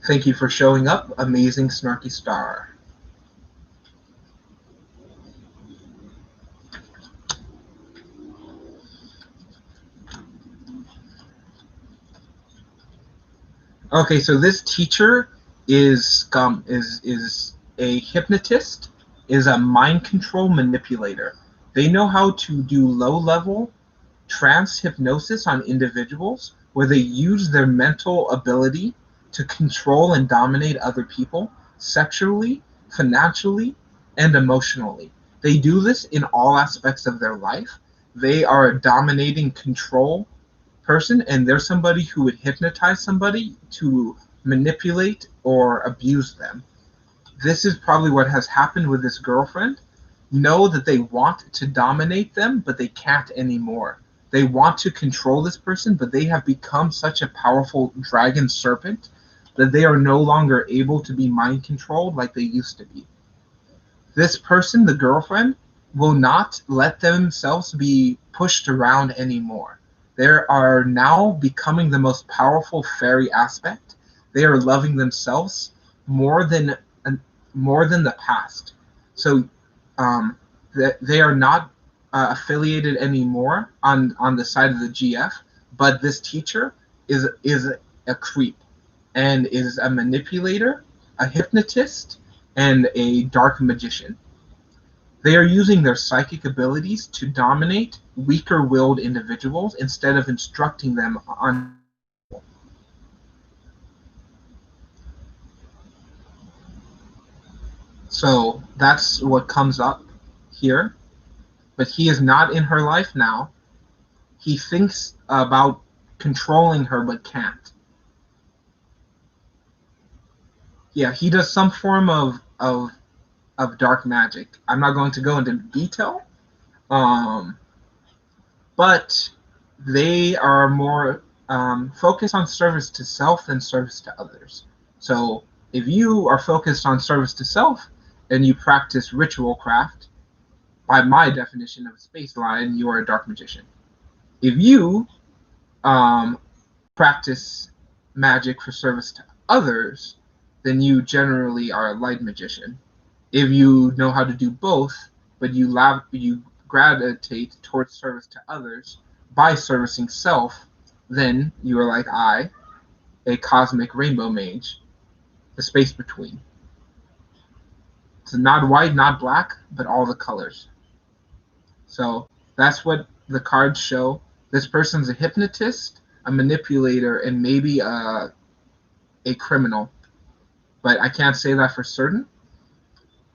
Speaker 1: Thank you for showing up, amazing snarky star. Okay, so this teacher is a hypnotist, is a mind control manipulator. They know how to do low-level trance hypnosis on individuals where they use their mental ability to control and dominate other people sexually, financially, and emotionally. They do this in all aspects of their life. They are a dominating control person, and they're somebody who would hypnotize somebody to manipulate or abuse them. This is probably what has happened with this girlfriend. Know that they want to dominate them, but they can't anymore. They want to control this person, but they have become such a powerful dragon serpent that they are no longer able to be mind controlled like they used to be. This person, the girlfriend, will not let themselves be pushed around anymore. They are now becoming the most powerful fairy aspect. They are loving themselves more than the past. So they are not affiliated anymore on the side of the GF, but this teacher is a creep and is a manipulator, a hypnotist, and a dark magician. They are using their psychic abilities to dominate weaker-willed individuals instead of instructing them on. So that's what comes up here. But he is not in her life now. He thinks about controlling her but can't. Yeah, he does some form of dark magic. I'm not going to go into detail. But they are more focused on service to self than service to others. So if you are focused on service to self and you practice ritual craft, by my definition of a space line, you are a dark magician. If you practice magic for service to others, then you generally are a light magician. If you know how to do both, but you gravitate towards service to others by servicing self, then you are like I, a cosmic rainbow mage, the space between. It's not white, not black, but all the colors. So that's what the cards show. This person's a hypnotist, a manipulator, and maybe a criminal, but I can't say that for certain.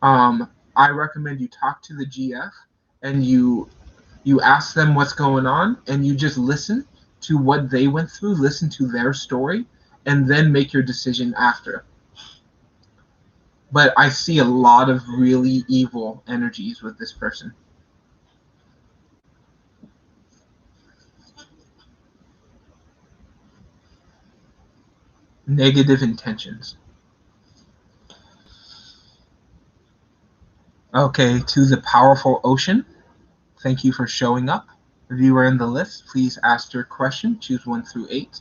Speaker 1: I recommend you talk to the GF and you ask them what's going on, and you just listen to what they went through, listen to their story, and then make your decision after. But I see a lot of really evil energies with this person. Negative intentions. Okay, to the powerful ocean, thank you for showing up. If you are in the list, please ask your question. Choose 1 through 8.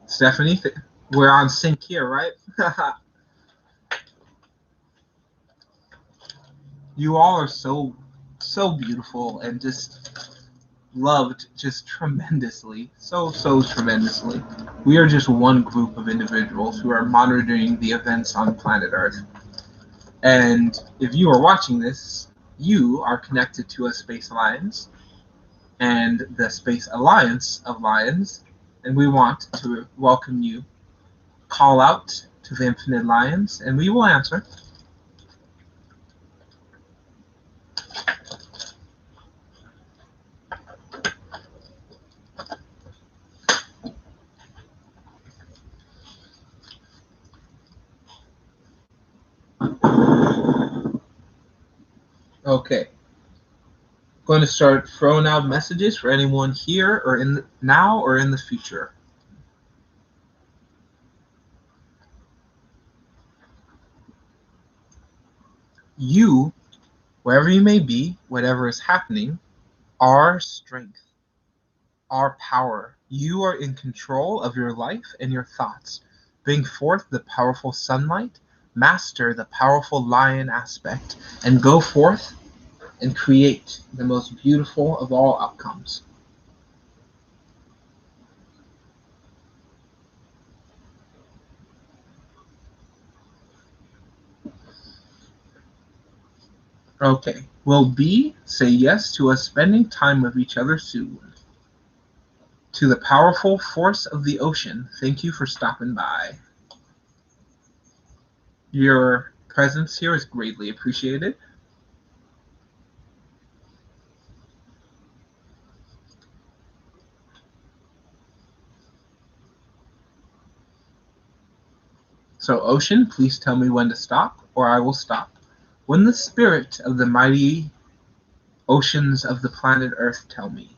Speaker 1: Stephanie, we're on sync here, right? You all are so beautiful and just loved just tremendously. So tremendously. We are just one group of individuals who are monitoring the events on planet Earth. And if you are watching this, you are connected to a Space Alliance and the Space Alliance of Lions, and we want to welcome you. Call out to the Infinite Lions, and we will answer. Okay. Going to start throwing out messages for anyone here or now or in the future. You, wherever you may be, whatever is happening, are strength, are power. You are in control of your life and your thoughts. Bring forth the powerful sunlight, master the powerful lion aspect, and go forth and create the most beautiful of all outcomes. Okay. Will B say yes to us spending time with each other soon? To the powerful force of the ocean, thank you for stopping by. Your presence here is greatly appreciated. So, ocean, please tell me when to stop, or I will stop. When the spirit of the mighty oceans of the planet Earth tell me.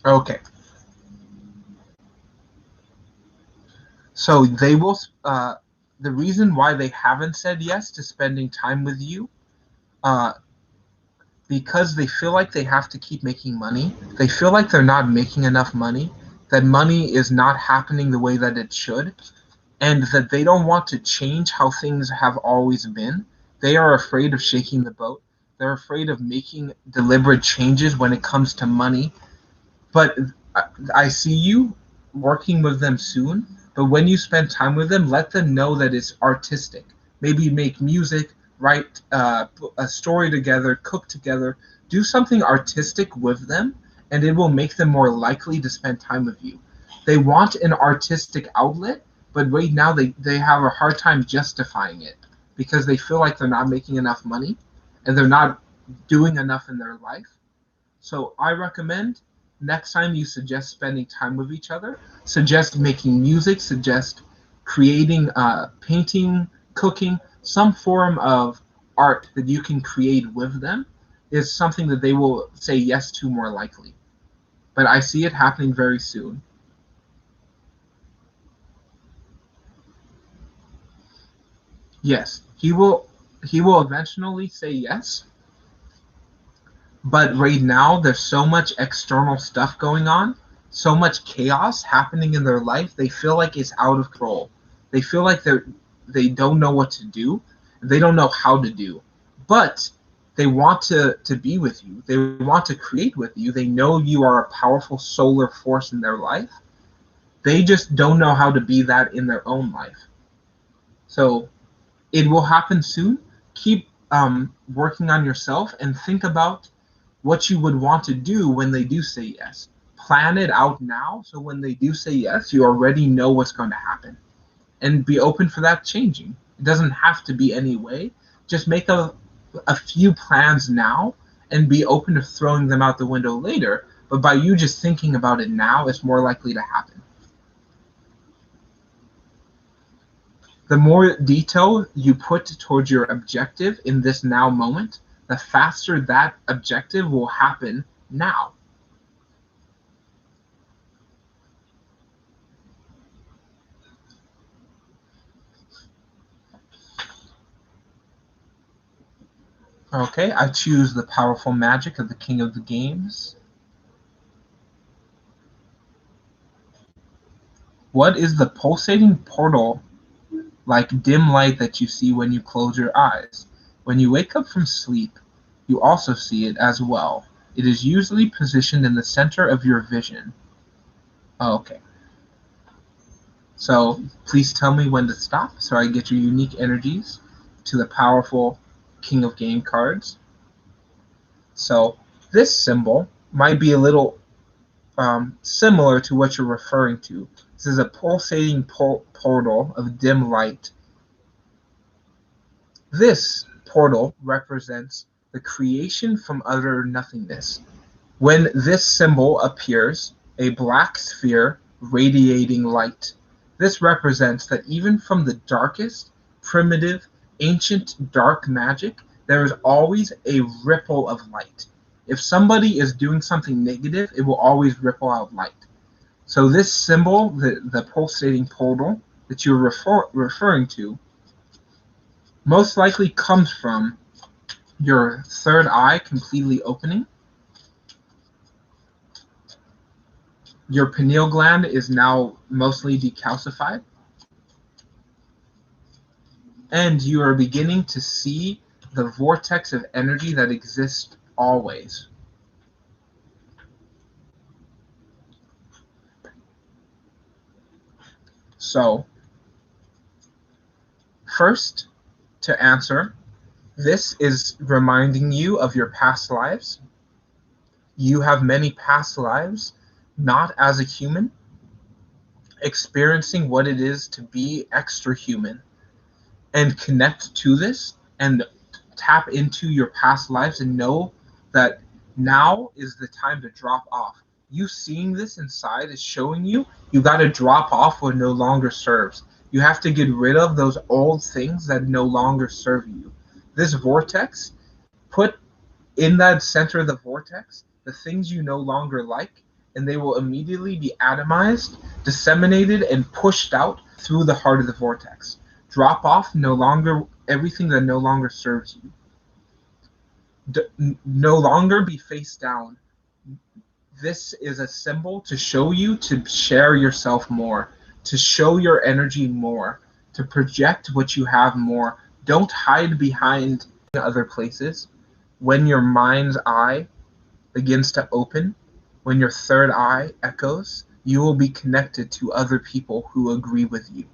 Speaker 1: Okay. So they will. The reason why they haven't said yes to spending time with you because they feel like they have to keep making money. They feel like they're not making enough money, that money is not happening the way that it should, and that they don't want to change how things have always been. They are afraid of shaking the boat. They're afraid of making deliberate changes when it comes to money. But I see you working with them soon. But when you spend time with them, let them know that it's artistic. Maybe make music, write a story together, cook together, do something artistic with them, and it will make them more likely to spend time with you. They want an artistic outlet, but right now they have a hard time justifying it because they feel like they're not making enough money and they're not doing enough in their life. So I recommend next time you suggest spending time with each other, suggest making music, suggest creating, painting, cooking, some form of art that you can create with them is something that they will say yes to more likely. But I see it happening very soon. Yes, he will eventually say yes, but right now there's so much external stuff going on, so much chaos happening in their life. They feel like it's out of control. They feel like they don't know what to do. They don't know how to do. But they want to be with you. They want to create with you. They know you are a powerful solar force in their life. They just don't know how to be that in their own life. So it will happen soon. Keep working on yourself and think about what you would want to do when they do say yes. Plan it out now so when they do say yes, you already know what's going to happen. And be open for that changing. It doesn't have to be any way. Just make a few plans now and be open to throwing them out the window later. But by you just thinking about it now, it's more likely to happen. The more detail you put towards your objective in this now moment, the faster that objective will happen now. Okay, I choose the powerful magic of the King of the Games. What is the pulsating portal like dim light that you see when you close your eyes? When you wake up from sleep, you also see it as well. It is usually positioned in the center of your vision. Okay, so please tell me when to stop so I get your unique energies to the powerful King of Game cards. So this symbol might be a little similar to what you're referring to. This is a pulsating portal of dim light. This portal represents the creation from utter nothingness. When this symbol appears, a black sphere radiating light. This represents that even from the darkest, primitive, ancient dark magic, there is always a ripple of light. If somebody is doing something negative, it will always ripple out light. So this symbol, the pulsating portal that you're referring to, most likely comes from your third eye completely opening. Your pineal gland is now mostly decalcified, and you are beginning to see the vortex of energy that exists always. So, first, to answer, this is reminding you of your past lives. You have many past lives, not as a human, experiencing what it is to be extra human, and connect to this and tap into your past lives and know that now is the time to drop off. You seeing this inside is showing you you got to drop off what no longer serves. You have to get rid of those old things that no longer serve you. This vortex, put in that center of the vortex the things you no longer like, and they will immediately be atomized, disseminated, and pushed out through the heart of the vortex. Drop off no longer everything that no longer serves you. No longer be face down. This is a symbol to show you to share yourself more, to show your energy more, to project what you have more. Don't hide behind other places. When your mind's eye begins to open, when your third eye echoes, you will be connected to other people who agree with you.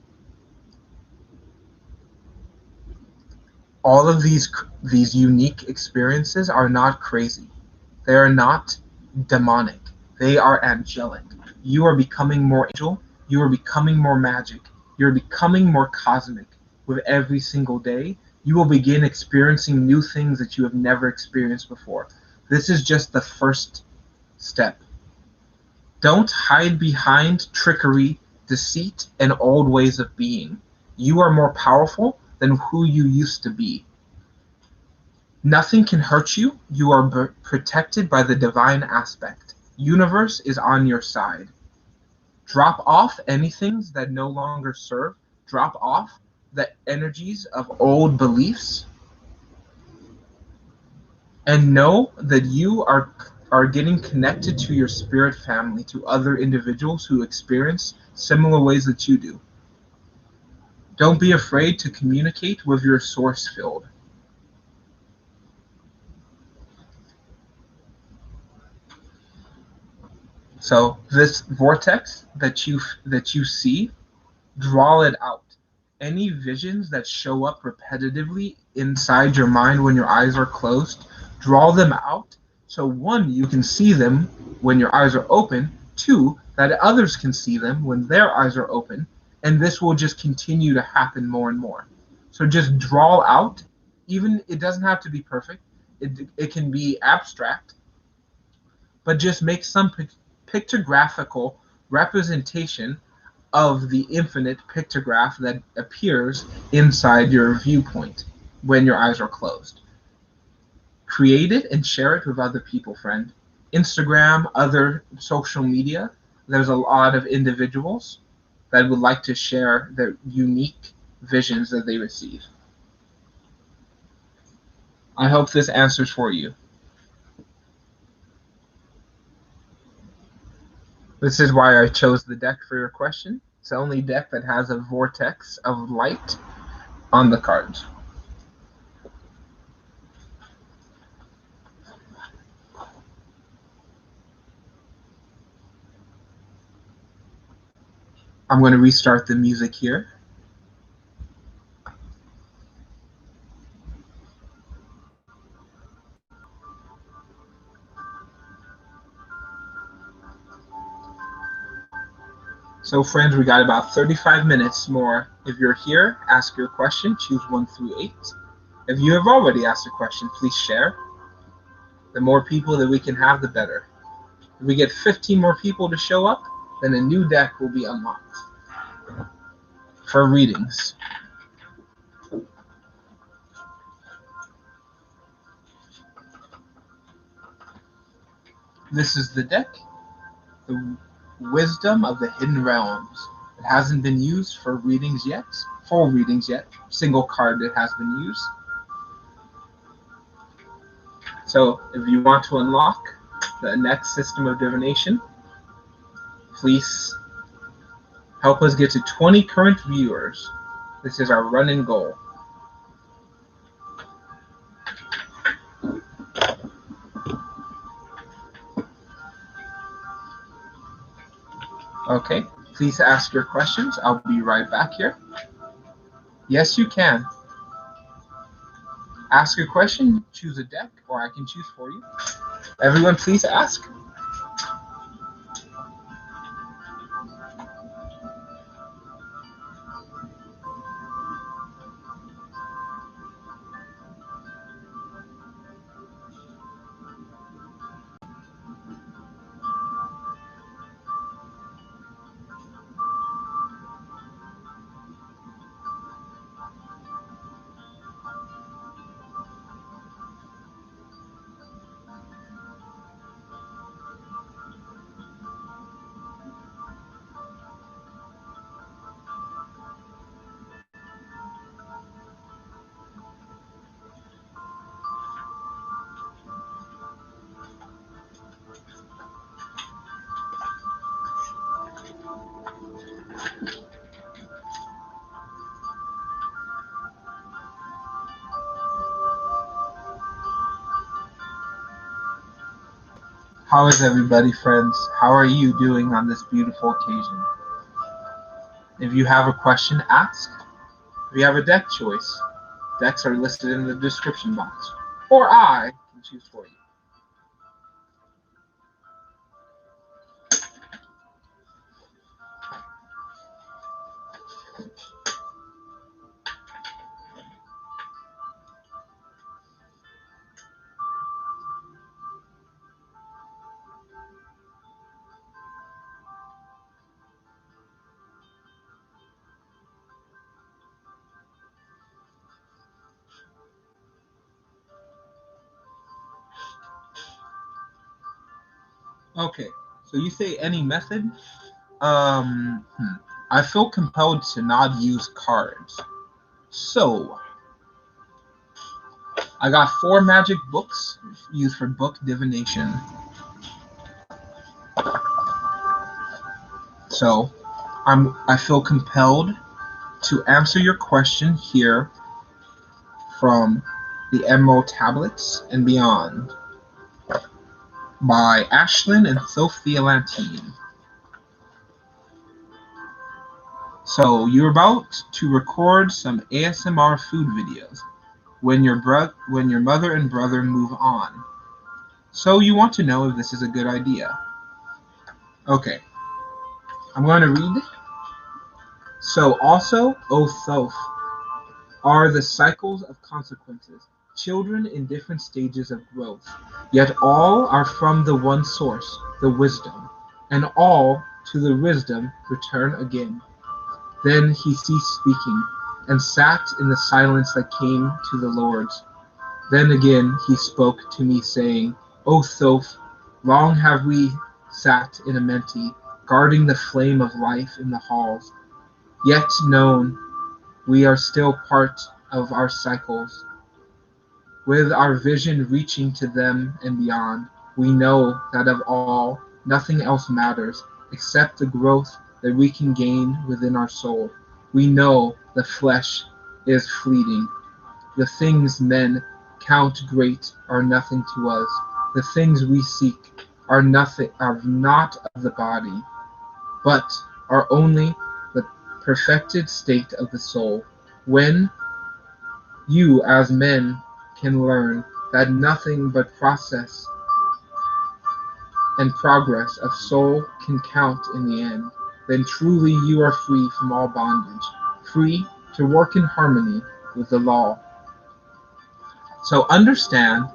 Speaker 1: All of these unique experiences are not crazy. They are not demonic. They are angelic. You are becoming more angel. You are becoming more magic. You're becoming more cosmic with every single day. You will begin experiencing new things that you have never experienced before. This is just the first step. Don't hide behind trickery, deceit, and old ways of being. You are more powerful than who you used to be. Nothing can hurt you. You are protected by the divine aspect. Universe is on your side. Drop off anything that no longer serve. Drop off the energies of old beliefs and know that you are getting connected to your spirit family, to other individuals who experience similar ways that you do. Don't be afraid to communicate with your source field. So this vortex that you see, draw it out. Any visions that show up repetitively inside your mind when your eyes are closed, draw them out. So one, you can see them when your eyes are open. Two, that others can see them when their eyes are open. And this will just continue to happen more and more. So just draw out. Even it doesn't have to be perfect. It can be abstract, but just make some pictographical representation of the infinite pictograph that appears inside your viewpoint when your eyes are closed. Create it and share it with other people, friend. Instagram, other social media, there's a lot of individuals that would like to share their unique visions that they receive. I hope this answers for you. This is why I chose the deck for your question. It's the only deck that has a vortex of light on the cards. I'm going to restart the music here. So friends, we got about 35 minutes more. If you're here, ask your question, choose 1 through 8. If you have already asked a question, please share. The more people that we can have, the better. If we get 15 more people to show up, then a new deck will be unlocked for readings. This is the deck, the Wisdom of the Hidden Realms. It hasn't been used for readings yet, full readings yet. Single card that has been used. So if you want to unlock the next system of divination, please help us get to 20 current viewers. This is our running goal. Okay, please ask your questions. I'll be right back here. Yes, you can. Ask a question, choose a deck, or I can choose for you. Everyone, please ask. How is everybody, friends? How are you doing on this beautiful occasion? If you have a question, ask. If you have a deck choice, decks are listed in the description box. Or I can choose for you. Okay, so you say any method? Um, hmm. I feel compelled to not use cards. So, I got 4 magic books used for book divination. So, I feel compelled to answer your question here from the Emerald Tablets and Beyond by Ashlyn and Sophia Lantine. So you're about to record some ASMR food videos when your mother and brother move on. So you want to know if this is a good idea. Okay, I'm going to read. So also, O Thoth, are the cycles of consequences, children in different stages of growth, yet all are from the one source, the wisdom, and all to the wisdom return again. Then he ceased speaking, and sat in the silence that came to the Lords. Then again he spoke to me, saying, O Thoth, long have we sat in Amenti, guarding the flame of life in the halls, yet known we are still part of our cycles. With our vision reaching to them and beyond, we know that of all, nothing else matters except the growth that we can gain within our soul. We know the flesh is fleeting. The things men count great are nothing to us. The things we seek are not of the body, but are only the perfected state of the soul. When you as men can learn that nothing but process and progress of soul can count in the end, then truly you are free from all bondage, free to work in harmony with the law. So understand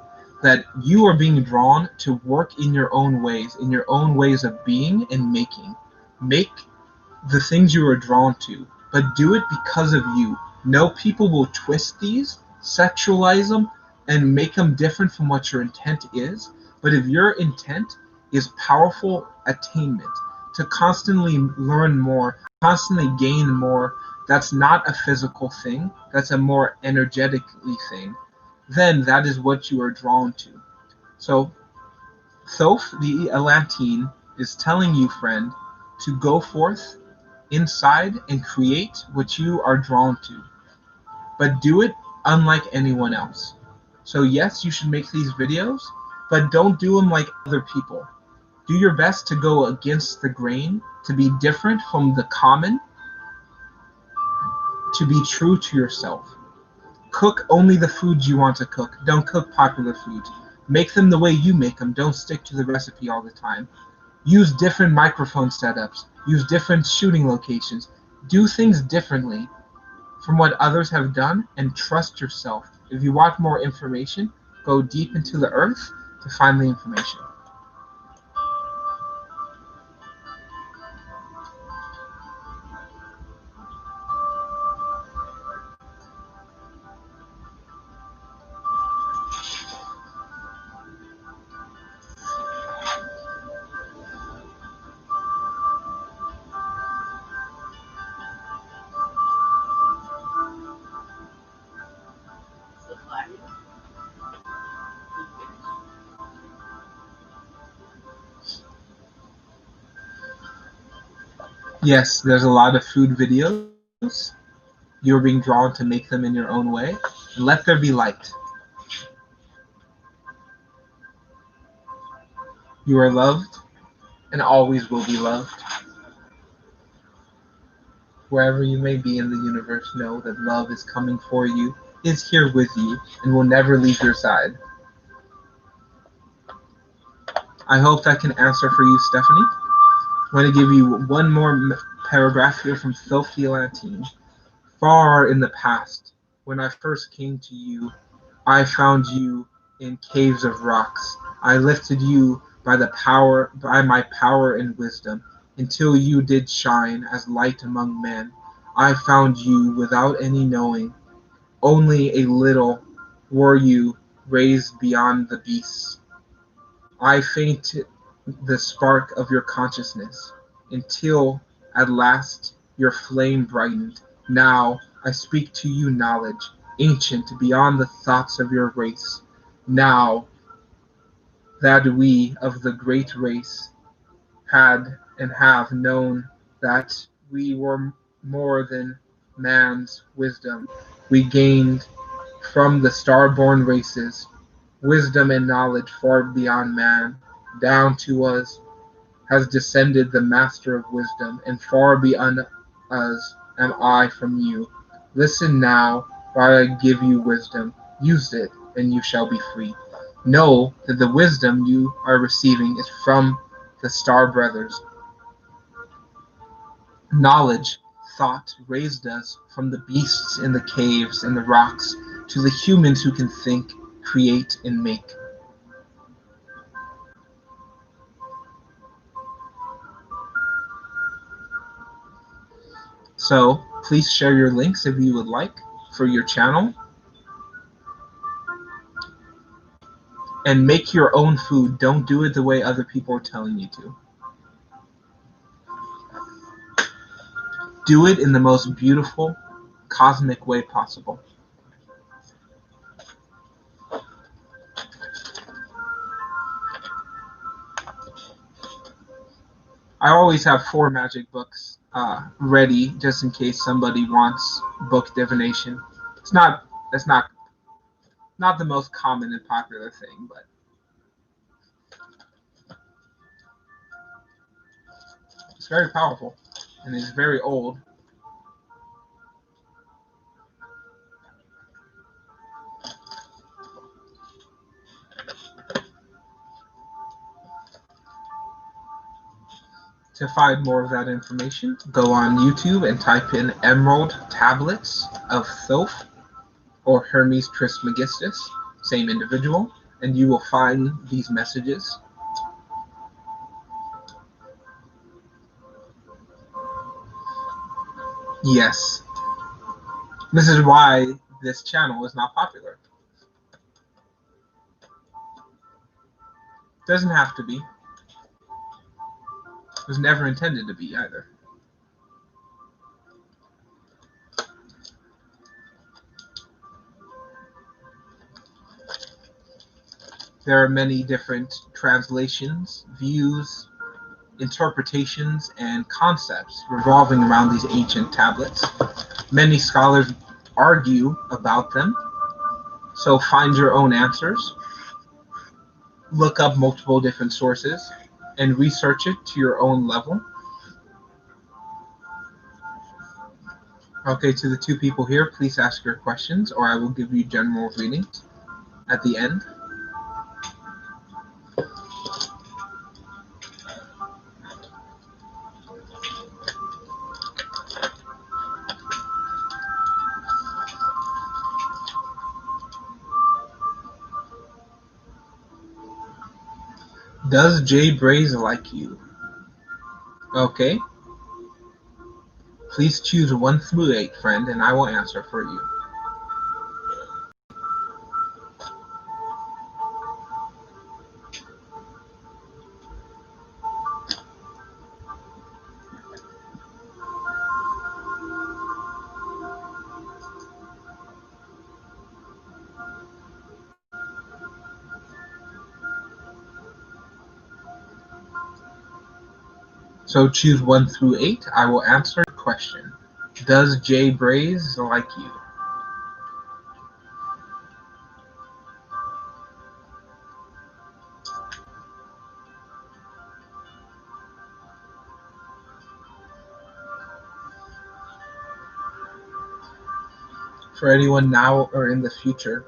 Speaker 1: that you are being drawn to work in your own ways of being and making. Make the things you are drawn to, but do it because of you. No, people will twist these, sexualize them, and make them different from what your intent is. But if your intent is powerful attainment, to constantly learn more, constantly gain more, that's not a physical thing, that's a more energetically thing, then that is what you are drawn to. So, Thoth the Elantine is telling you, friend, to go forth inside and create what you are drawn to, but do it unlike anyone else. So yes, you should make these videos, but don't do them like other people. Do your best to go against the grain, to be different from the common, to be true to yourself. Cook only the foods you want to cook. Don't cook popular foods. Make them the way you make them. Don't stick to the recipe all the time. Use different microphone setups. Use different shooting locations. Do things differently from what others have done and trust yourself. If you want more information, go deep into the earth to find the information. Yes, there's a lot of food videos. You're being drawn to make them in your own way. And let there be light. You are loved and always will be loved. Wherever you may be in the universe, know that love is coming for you, is here with you, and will never leave your side. I hope that can answer for you, Stephanie. I'm going to give you one more paragraph here from Thoth Tarot. Far in the past, when I first came to you, I found you in caves of rocks. I lifted you by my power and wisdom, until you did shine as light among men. I found you without any knowing. Only a little were you raised beyond the beasts. I fainted the spark of your consciousness, until at last your flame brightened. Now I speak to you knowledge, ancient beyond the thoughts of your race. Now that we of the great race had and have known that we were more than man's wisdom, we gained from the star-born races wisdom and knowledge far beyond man. Down to us has descended the master of wisdom, and far beyond us am I from you. Listen now, while I give you wisdom. Use it, and you shall be free. Know that the wisdom you are receiving is from the star brothers. Knowledge, thought raised us from the beasts in the caves and the rocks to the humans who can think, create, and make. So please share your links if you would like for your channel. And make your own food. Don't do it the way other people are telling you to. Do it in the most beautiful, cosmic way possible. I always have 4 magic books ready just in case somebody wants book divination. It's not the most common and popular thing, but it's very powerful and it's very old. To find more of that information, go on YouTube and type in Emerald Tablets of Thoth or Hermes Trismegistus, same individual, and you will find these messages. Yes, this is why this channel is not popular. Doesn't have to be. It was never intended to be either. There are many different translations, views, interpretations, and concepts revolving around these ancient tablets. Many scholars argue about them, so find your own answers. Look up multiple different sources and research it to your own level. Okay, to the 2 people here, please ask your questions or I will give you general readings at the end. Does Jay Braze like you? Okay. Please choose 1 through 8, friend, and I will answer for you. So choose 1 through 8. I will answer the question. Does Jay Braze like you? For anyone now or in the future,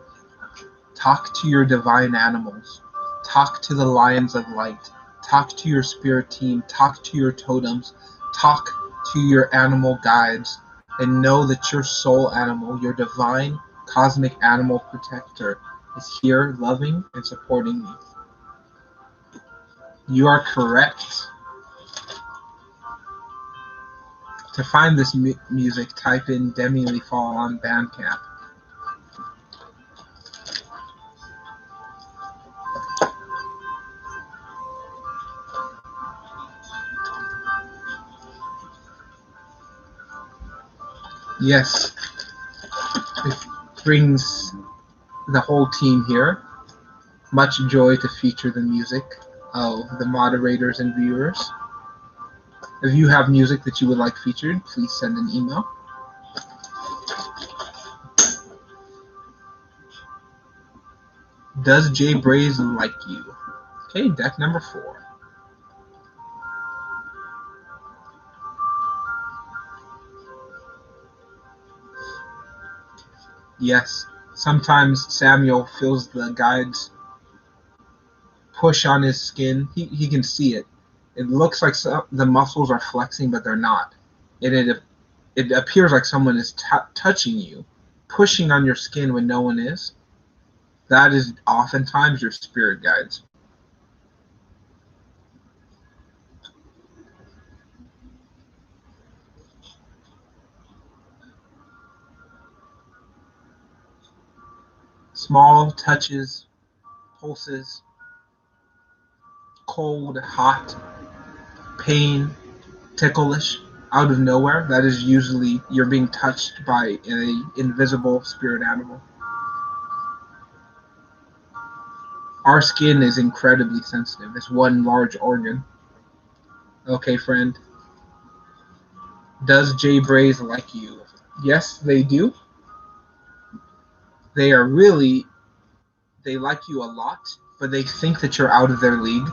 Speaker 1: talk to your divine animals. Talk to the lions of light. Talk to your spirit team. Talk to your totems. Talk to your animal guides. And know that your soul animal, your divine cosmic animal protector, is here loving and supporting you. You are correct. To find this music, type in Demi Leafall on Bandcamp. Yes, it brings the whole team here much joy to feature the music of the moderators and viewers. If you have music that you would like featured, please send an email. Does Jay Braze like you? Okay, deck number 4. Yes, sometimes Samuel feels the guides push on his skin. He can see it. It looks like the muscles are flexing, but they're not. And it appears like someone is touching you, pushing on your skin when no one is. That is oftentimes your spirit guides. Small touches, pulses, cold, hot, pain, ticklish, out of nowhere. That is usually you're being touched by an invisible spirit animal. Our skin is incredibly sensitive. It's one large organ. Okay, friend. Does Jay Braze like you? Yes, they do. They like you a lot, but they think that you're out of their league.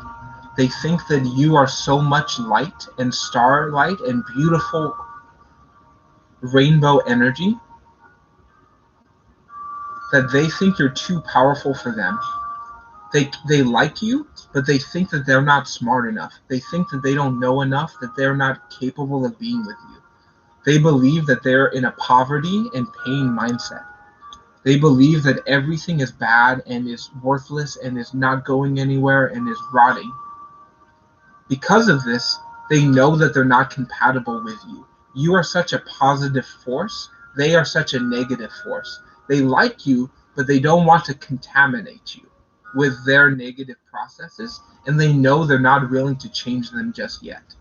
Speaker 1: They think that you are so much light and starlight and beautiful rainbow energy that they think you're too powerful for them. They like you, but they think that they're not smart enough. They think that they don't know enough, that they're not capable of being with you. They believe that they're in a poverty and pain mindset. They believe that everything is bad and is worthless and is not going anywhere and is rotting. Because of this, they know that they're not compatible with you. You are such a positive force. They are such a negative force. They like you, but they don't want to contaminate you with their negative processes, and they know they're not willing to change them just yet.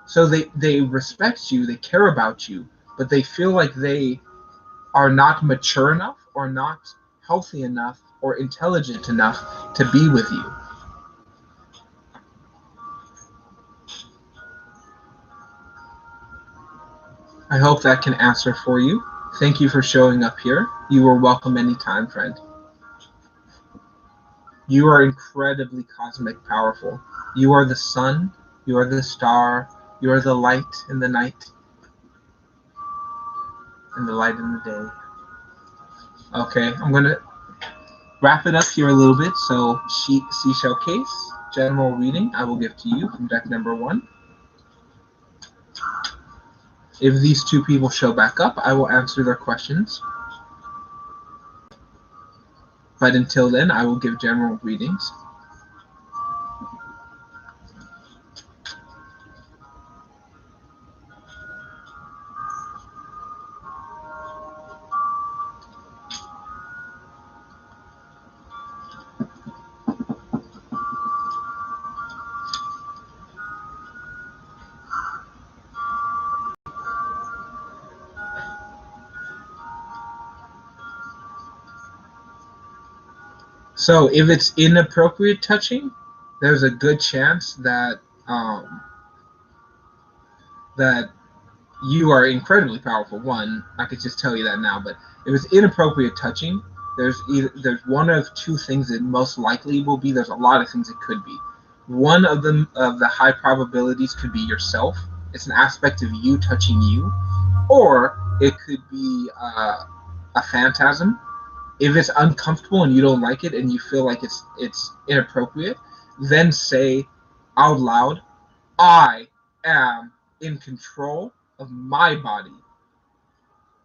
Speaker 1: So they respect you, they care about you, but they feel like they are not mature enough or not healthy enough or intelligent enough to be with you. I hope that can answer for you. Thank you for showing up here. You are welcome anytime, friend. You are incredibly cosmic powerful. You are the sun, you are the star, you are the light in the night, and the light in the day. Okay, I'm going to wrap it up here a little bit. So, seashell case, general reading, I will give to you from deck number 1. If these two people show back up, I will answer their questions. But until then, I will give general readings. So if it's inappropriate touching, there's a good chance that that you are incredibly powerful. One, I could just tell you that now. But if it's inappropriate touching, there's one of two things it most likely will be. There's a lot of things it could be. One of them, of the high probabilities, could be yourself. It's an aspect of you touching you, or it could be a phantasm, if it's uncomfortable and you don't like it and you feel like it's inappropriate, then say out loud, I am in control of my body.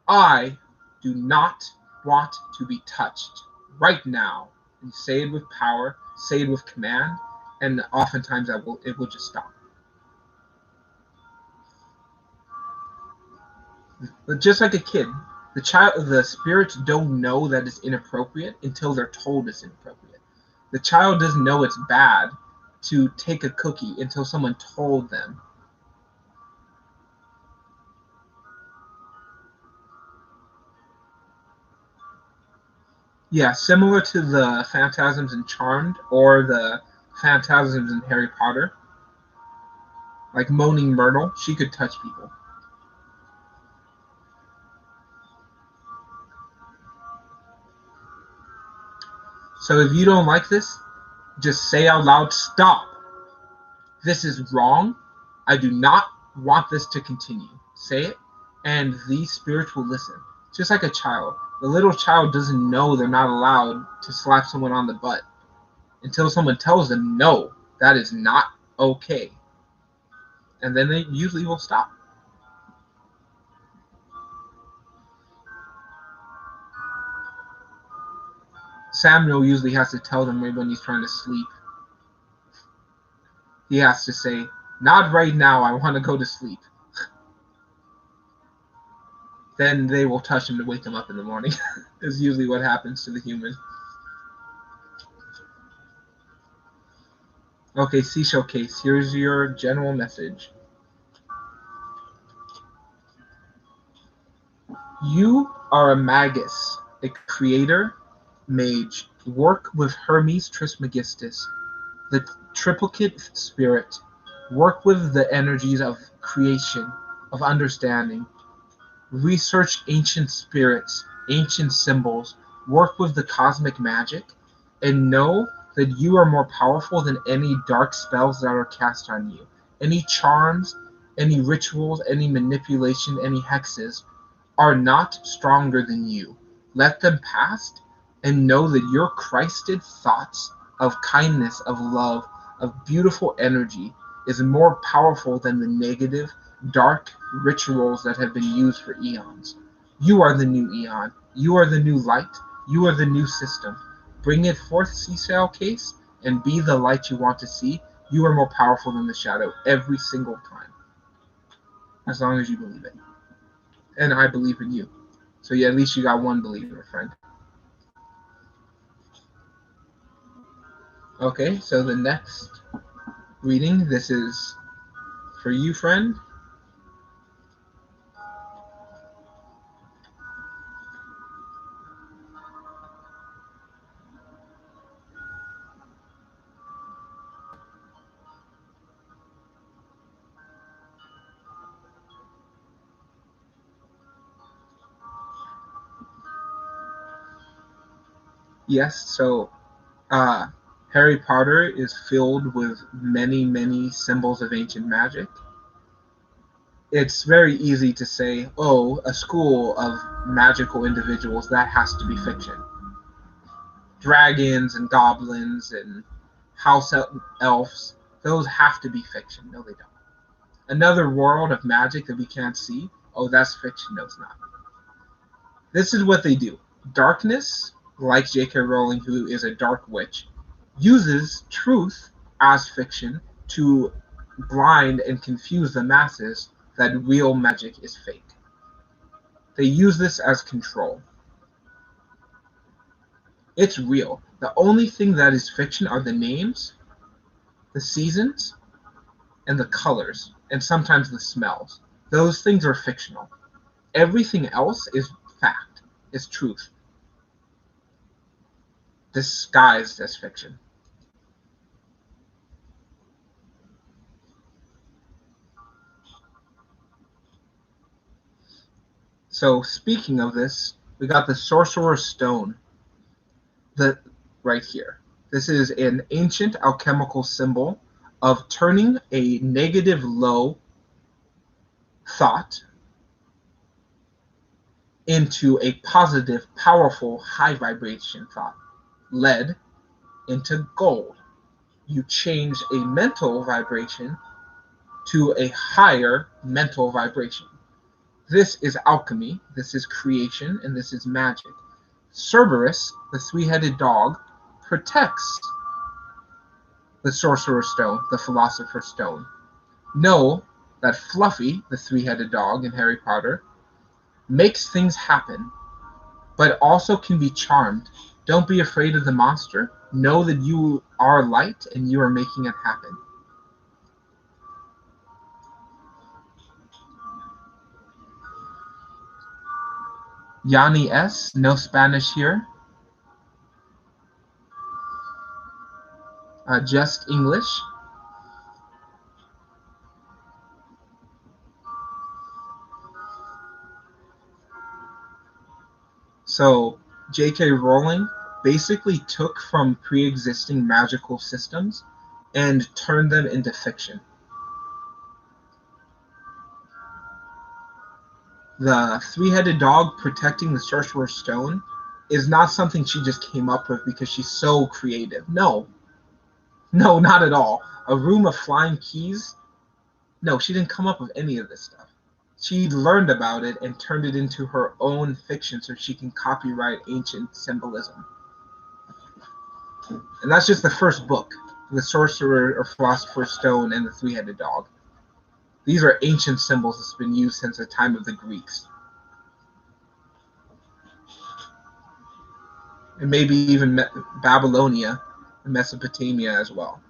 Speaker 1: I do not want to be touched right now. And say it with power, say it with command, and oftentimes it will just stop. But just like a kid, the spirits don't know that it's inappropriate until they're told it's inappropriate. The child doesn't know it's bad to take a cookie until someone told them. Yeah, similar to the phantasms in Charmed or the phantasms in Harry Potter. Like Moaning Myrtle, she could touch people. So if you don't like this, just say out loud, stop. This is wrong. I do not want this to continue. Say it, and these spirits will listen. Just like a child. The little child doesn't know they're not allowed to slap someone on the butt until someone tells them, no, that is not okay. And then they usually will stop. Samuel usually has to tell them when he's trying to sleep. He has to say, not right now, I want to go to sleep. Then they will touch him to wake him up in the morning. Is usually what happens to the human. Okay, Seashell Case, here's your general message. You are a magus, a creator, mage. Work with Hermes Trismegistus, the triplicate spirit. Work with the energies of creation, of understanding. Research ancient spirits, ancient symbols. Work with the cosmic magic, and know that you are more powerful than any dark spells that are cast on you. Any charms, any rituals, any manipulation, any hexes are not stronger than you. Let them pass, and know that your Christed thoughts of kindness, of love, of beautiful energy is more powerful than the negative, dark rituals that have been used for eons. You are the new eon. You are the new light. You are the new system. Bring it forth, Seashell Case, and be the light you want to see. You are more powerful than the shadow every single time. As long as you believe it. And I believe in you. So yeah, at least you got one believer, friend. Okay, so the next reading, this is for you, friend. Yes, so Harry Potter is filled with many, many symbols of ancient magic. It's very easy to say, oh, a school of magical individuals, that has to be fiction. Dragons and goblins and house elves, those have to be fiction. No, they don't. Another world of magic that we can't see, oh, that's fiction. No, it's not. This is what they do. Darkness, like J.K. Rowling, who is a dark witch, uses truth as fiction to blind and confuse the masses that real magic is fake. They use this as control. It's real. The only thing that is fiction are the names, the seasons, and the colors, and sometimes the smells. Those things are fictional. Everything else is fact, is truth, disguised as fiction. So speaking of this, we got the Sorcerer's Stone, the right here. This is an ancient alchemical symbol of turning a negative low thought into a positive, powerful, high vibration thought. Lead into gold. You change a mental vibration to a higher mental vibration. This is alchemy, this is creation, and this is magic. Cerberus, the three-headed dog, protects the Sorcerer's Stone, the Philosopher's Stone. Know that Fluffy, the three-headed dog in Harry Potter, makes things happen, but also can be charmed. Don't be afraid of the monster. Know that you are light and you are making it happen. Yanni S., no Spanish here. Just English. So J.K. Rowling basically took from pre-existing magical systems and turned them into fiction. The three-headed dog protecting the Sorcerer's Stone is not something she just came up with because she's so creative. No, not at all. A room of flying keys? No, she didn't come up with any of this stuff. She learned about it and turned it into her own fiction so she can copyright ancient symbolism. And that's just the first book, The Sorcerer or Philosopher's Stone and the Three-Headed Dog. These are ancient symbols that's been used since the time of the Greeks. And maybe even Babylonia and Mesopotamia as well.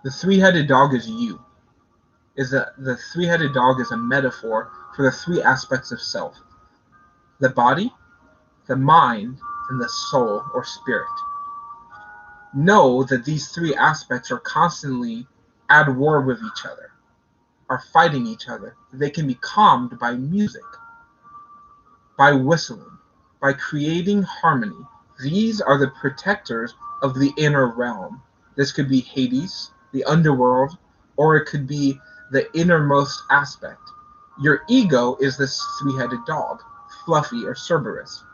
Speaker 1: The three-headed dog is you. The three-headed dog is a metaphor for the three aspects of self: the body, the mind, and the soul or spirit. Know that these three aspects are constantly at war with each other, are fighting each other. They can be calmed by music, by whistling, by creating harmony. These are the protectors of the inner realm. This could be Hades, the underworld, or it could be the innermost aspect. Your ego is this three-headed dog, Fluffy or Cerberus.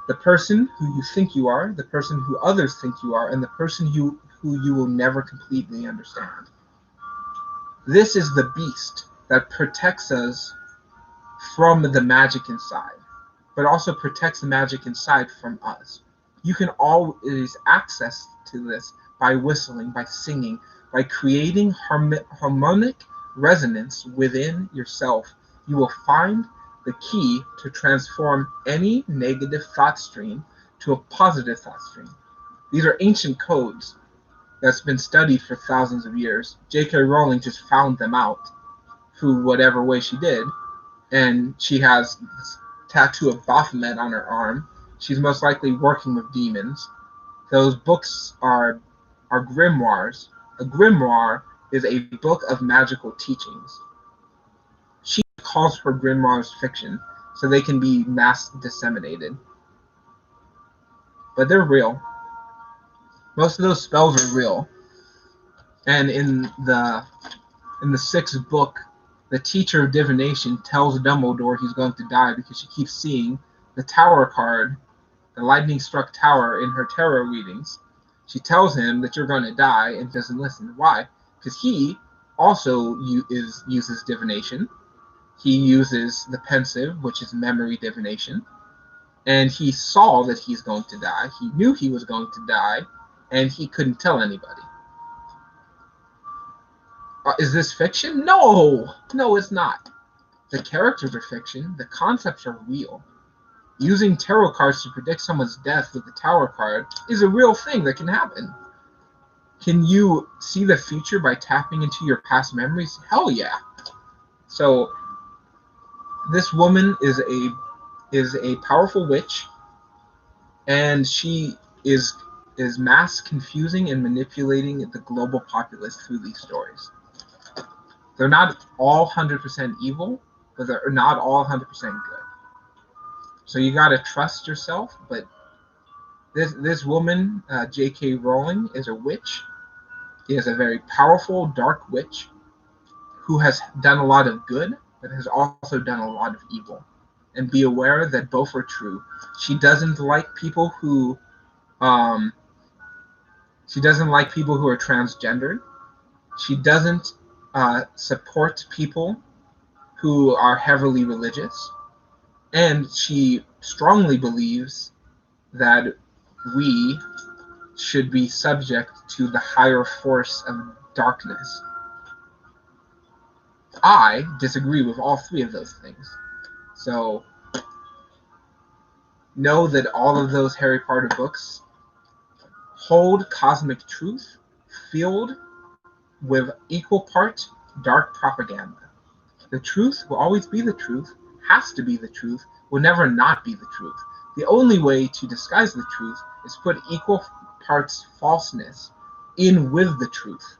Speaker 1: The person who you think you are, the person who others think you are, and the person who you will never completely understand. This is the beast that protects us from the magic inside, but also protects the magic inside from us. You can always access to this by whistling, by singing, by creating harmonic resonance within yourself. You will find the key to transform any negative thought stream to a positive thought stream. These are ancient codes that's been studied for thousands of years. J.K. Rowling just found them out through whatever way she did, and she has this tattoo of Baphomet on her arm. She's most likely working with demons. Those books are grimoires. A grimoire is a book of magical teachings. She calls her grimoires fiction, so they can be mass disseminated. But they're real. Most of those spells are real. And in the sixth book, the teacher of divination tells Dumbledore he's going to die because she keeps seeing the tower card, the lightning-struck tower, in her tarot readings. She tells him that you're going to die and doesn't listen. Why? Because he also uses divination. He uses the pensive, which is memory divination. And he saw that he's going to die. He knew he was going to die, and he couldn't tell anybody. Is this fiction? No, it's not. The characters are fiction. The concepts are real. Using tarot cards to predict someone's death with the tower card is a real thing that can happen. Can you see the future by tapping into your past memories? Hell yeah. So this woman is a powerful witch, and she is mass confusing and manipulating the global populace through these stories. They're not all 100% evil, but they're not all 100% good. So you gotta trust yourself. But this woman, J.K. Rowling, is a witch. She is a very powerful dark witch. who has done a lot of good, but has also done a lot of evil. And be aware that both are true. She doesn't like people who are transgendered. She doesn't support people who are heavily religious. And she strongly believes that we should be subject to the higher force of darkness. I disagree with all three of those things. So know that all of those Harry Potter books hold cosmic truth filled with equal part dark propaganda. The truth will always be the truth, has to be the truth, will never not be the truth. The only way to disguise the truth is put equal parts falseness in with the truth.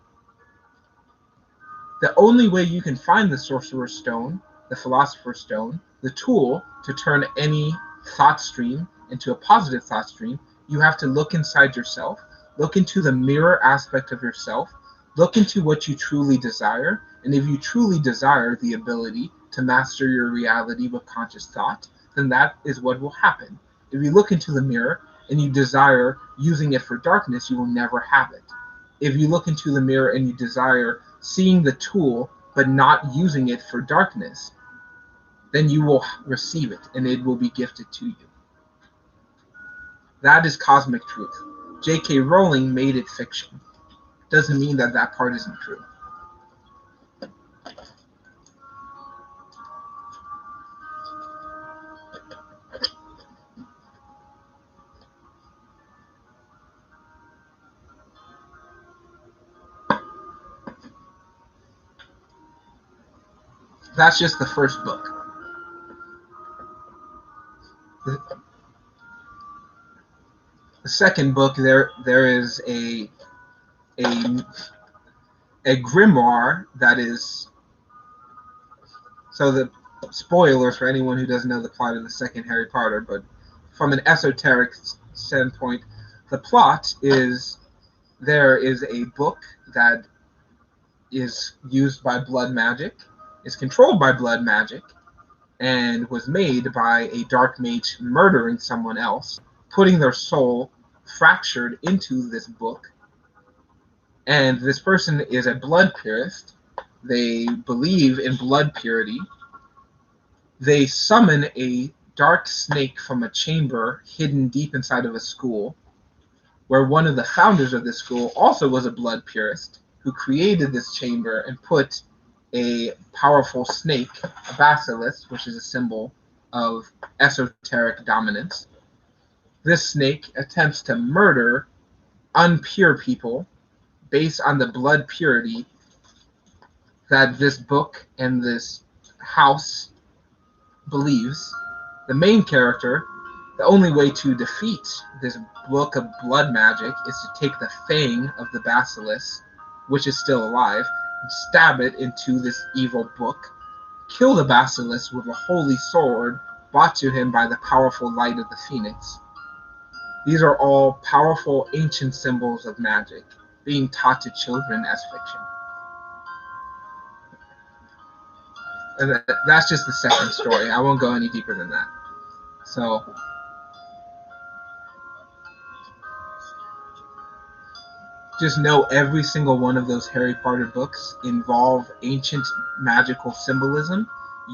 Speaker 1: The only way you can find the Sorcerer's Stone, the Philosopher's Stone, the tool to turn any thought stream into a positive thought stream, you have to look inside yourself, look into the mirror aspect of yourself, look into what you truly desire, and if you truly desire the ability to master your reality with conscious thought, then that is what will happen. If you look into the mirror and you desire using it for darkness, you will never have it. If you look into the mirror and you desire seeing the tool but not using it for darkness, then you will receive it and it will be gifted to you. That is cosmic truth. J.K. Rowling made it fiction. Doesn't mean that that part isn't true. That's just the first book. The second book, there is a grimoire that is, so the spoilers for anyone who doesn't know the plot of the second Harry Potter, but from an esoteric standpoint, the plot is there is a book that is used by blood magic, is controlled by blood magic, and was made by a dark mage murdering someone else, putting their soul fractured into this book. And this person is a blood purist. They believe in blood purity. They summon a dark snake from a chamber hidden deep inside of a school, where one of the founders of this school also was a blood purist, who created this chamber and put a powerful snake, a basilisk, which is a symbol of esoteric dominance. This snake attempts to murder unpure people based on the blood purity that this book and this house believes. The main character, the only way to defeat this book of blood magic is to take the fang of the basilisk, which is still alive, and stab it into this evil book, kill the basilisk with a holy sword brought to him by the powerful light of the phoenix. These are all powerful ancient symbols of magic being taught to children as fiction. And that's just the second story. I won't go any deeper than that. So just know every single one of those Harry Potter books involve ancient magical symbolism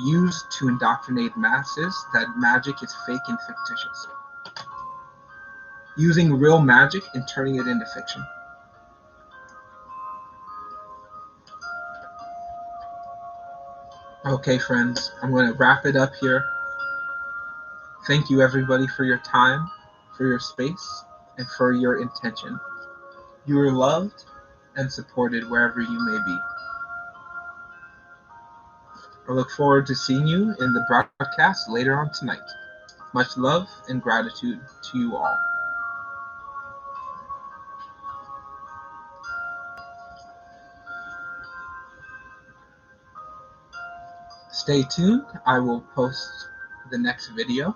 Speaker 1: used to indoctrinate masses that magic is fake and fictitious. Using real magic and turning it into fiction. Okay, friends, I'm going to wrap it up here. Thank you, everybody, for your time, for your space, and for your intention. You are loved and supported wherever you may be. I look forward to seeing you in the broadcast later on tonight. Much love and gratitude to you all. Stay tuned. I will post the next video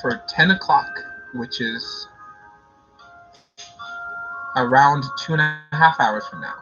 Speaker 1: for 10 o'clock, which is around 2.5 hours from now.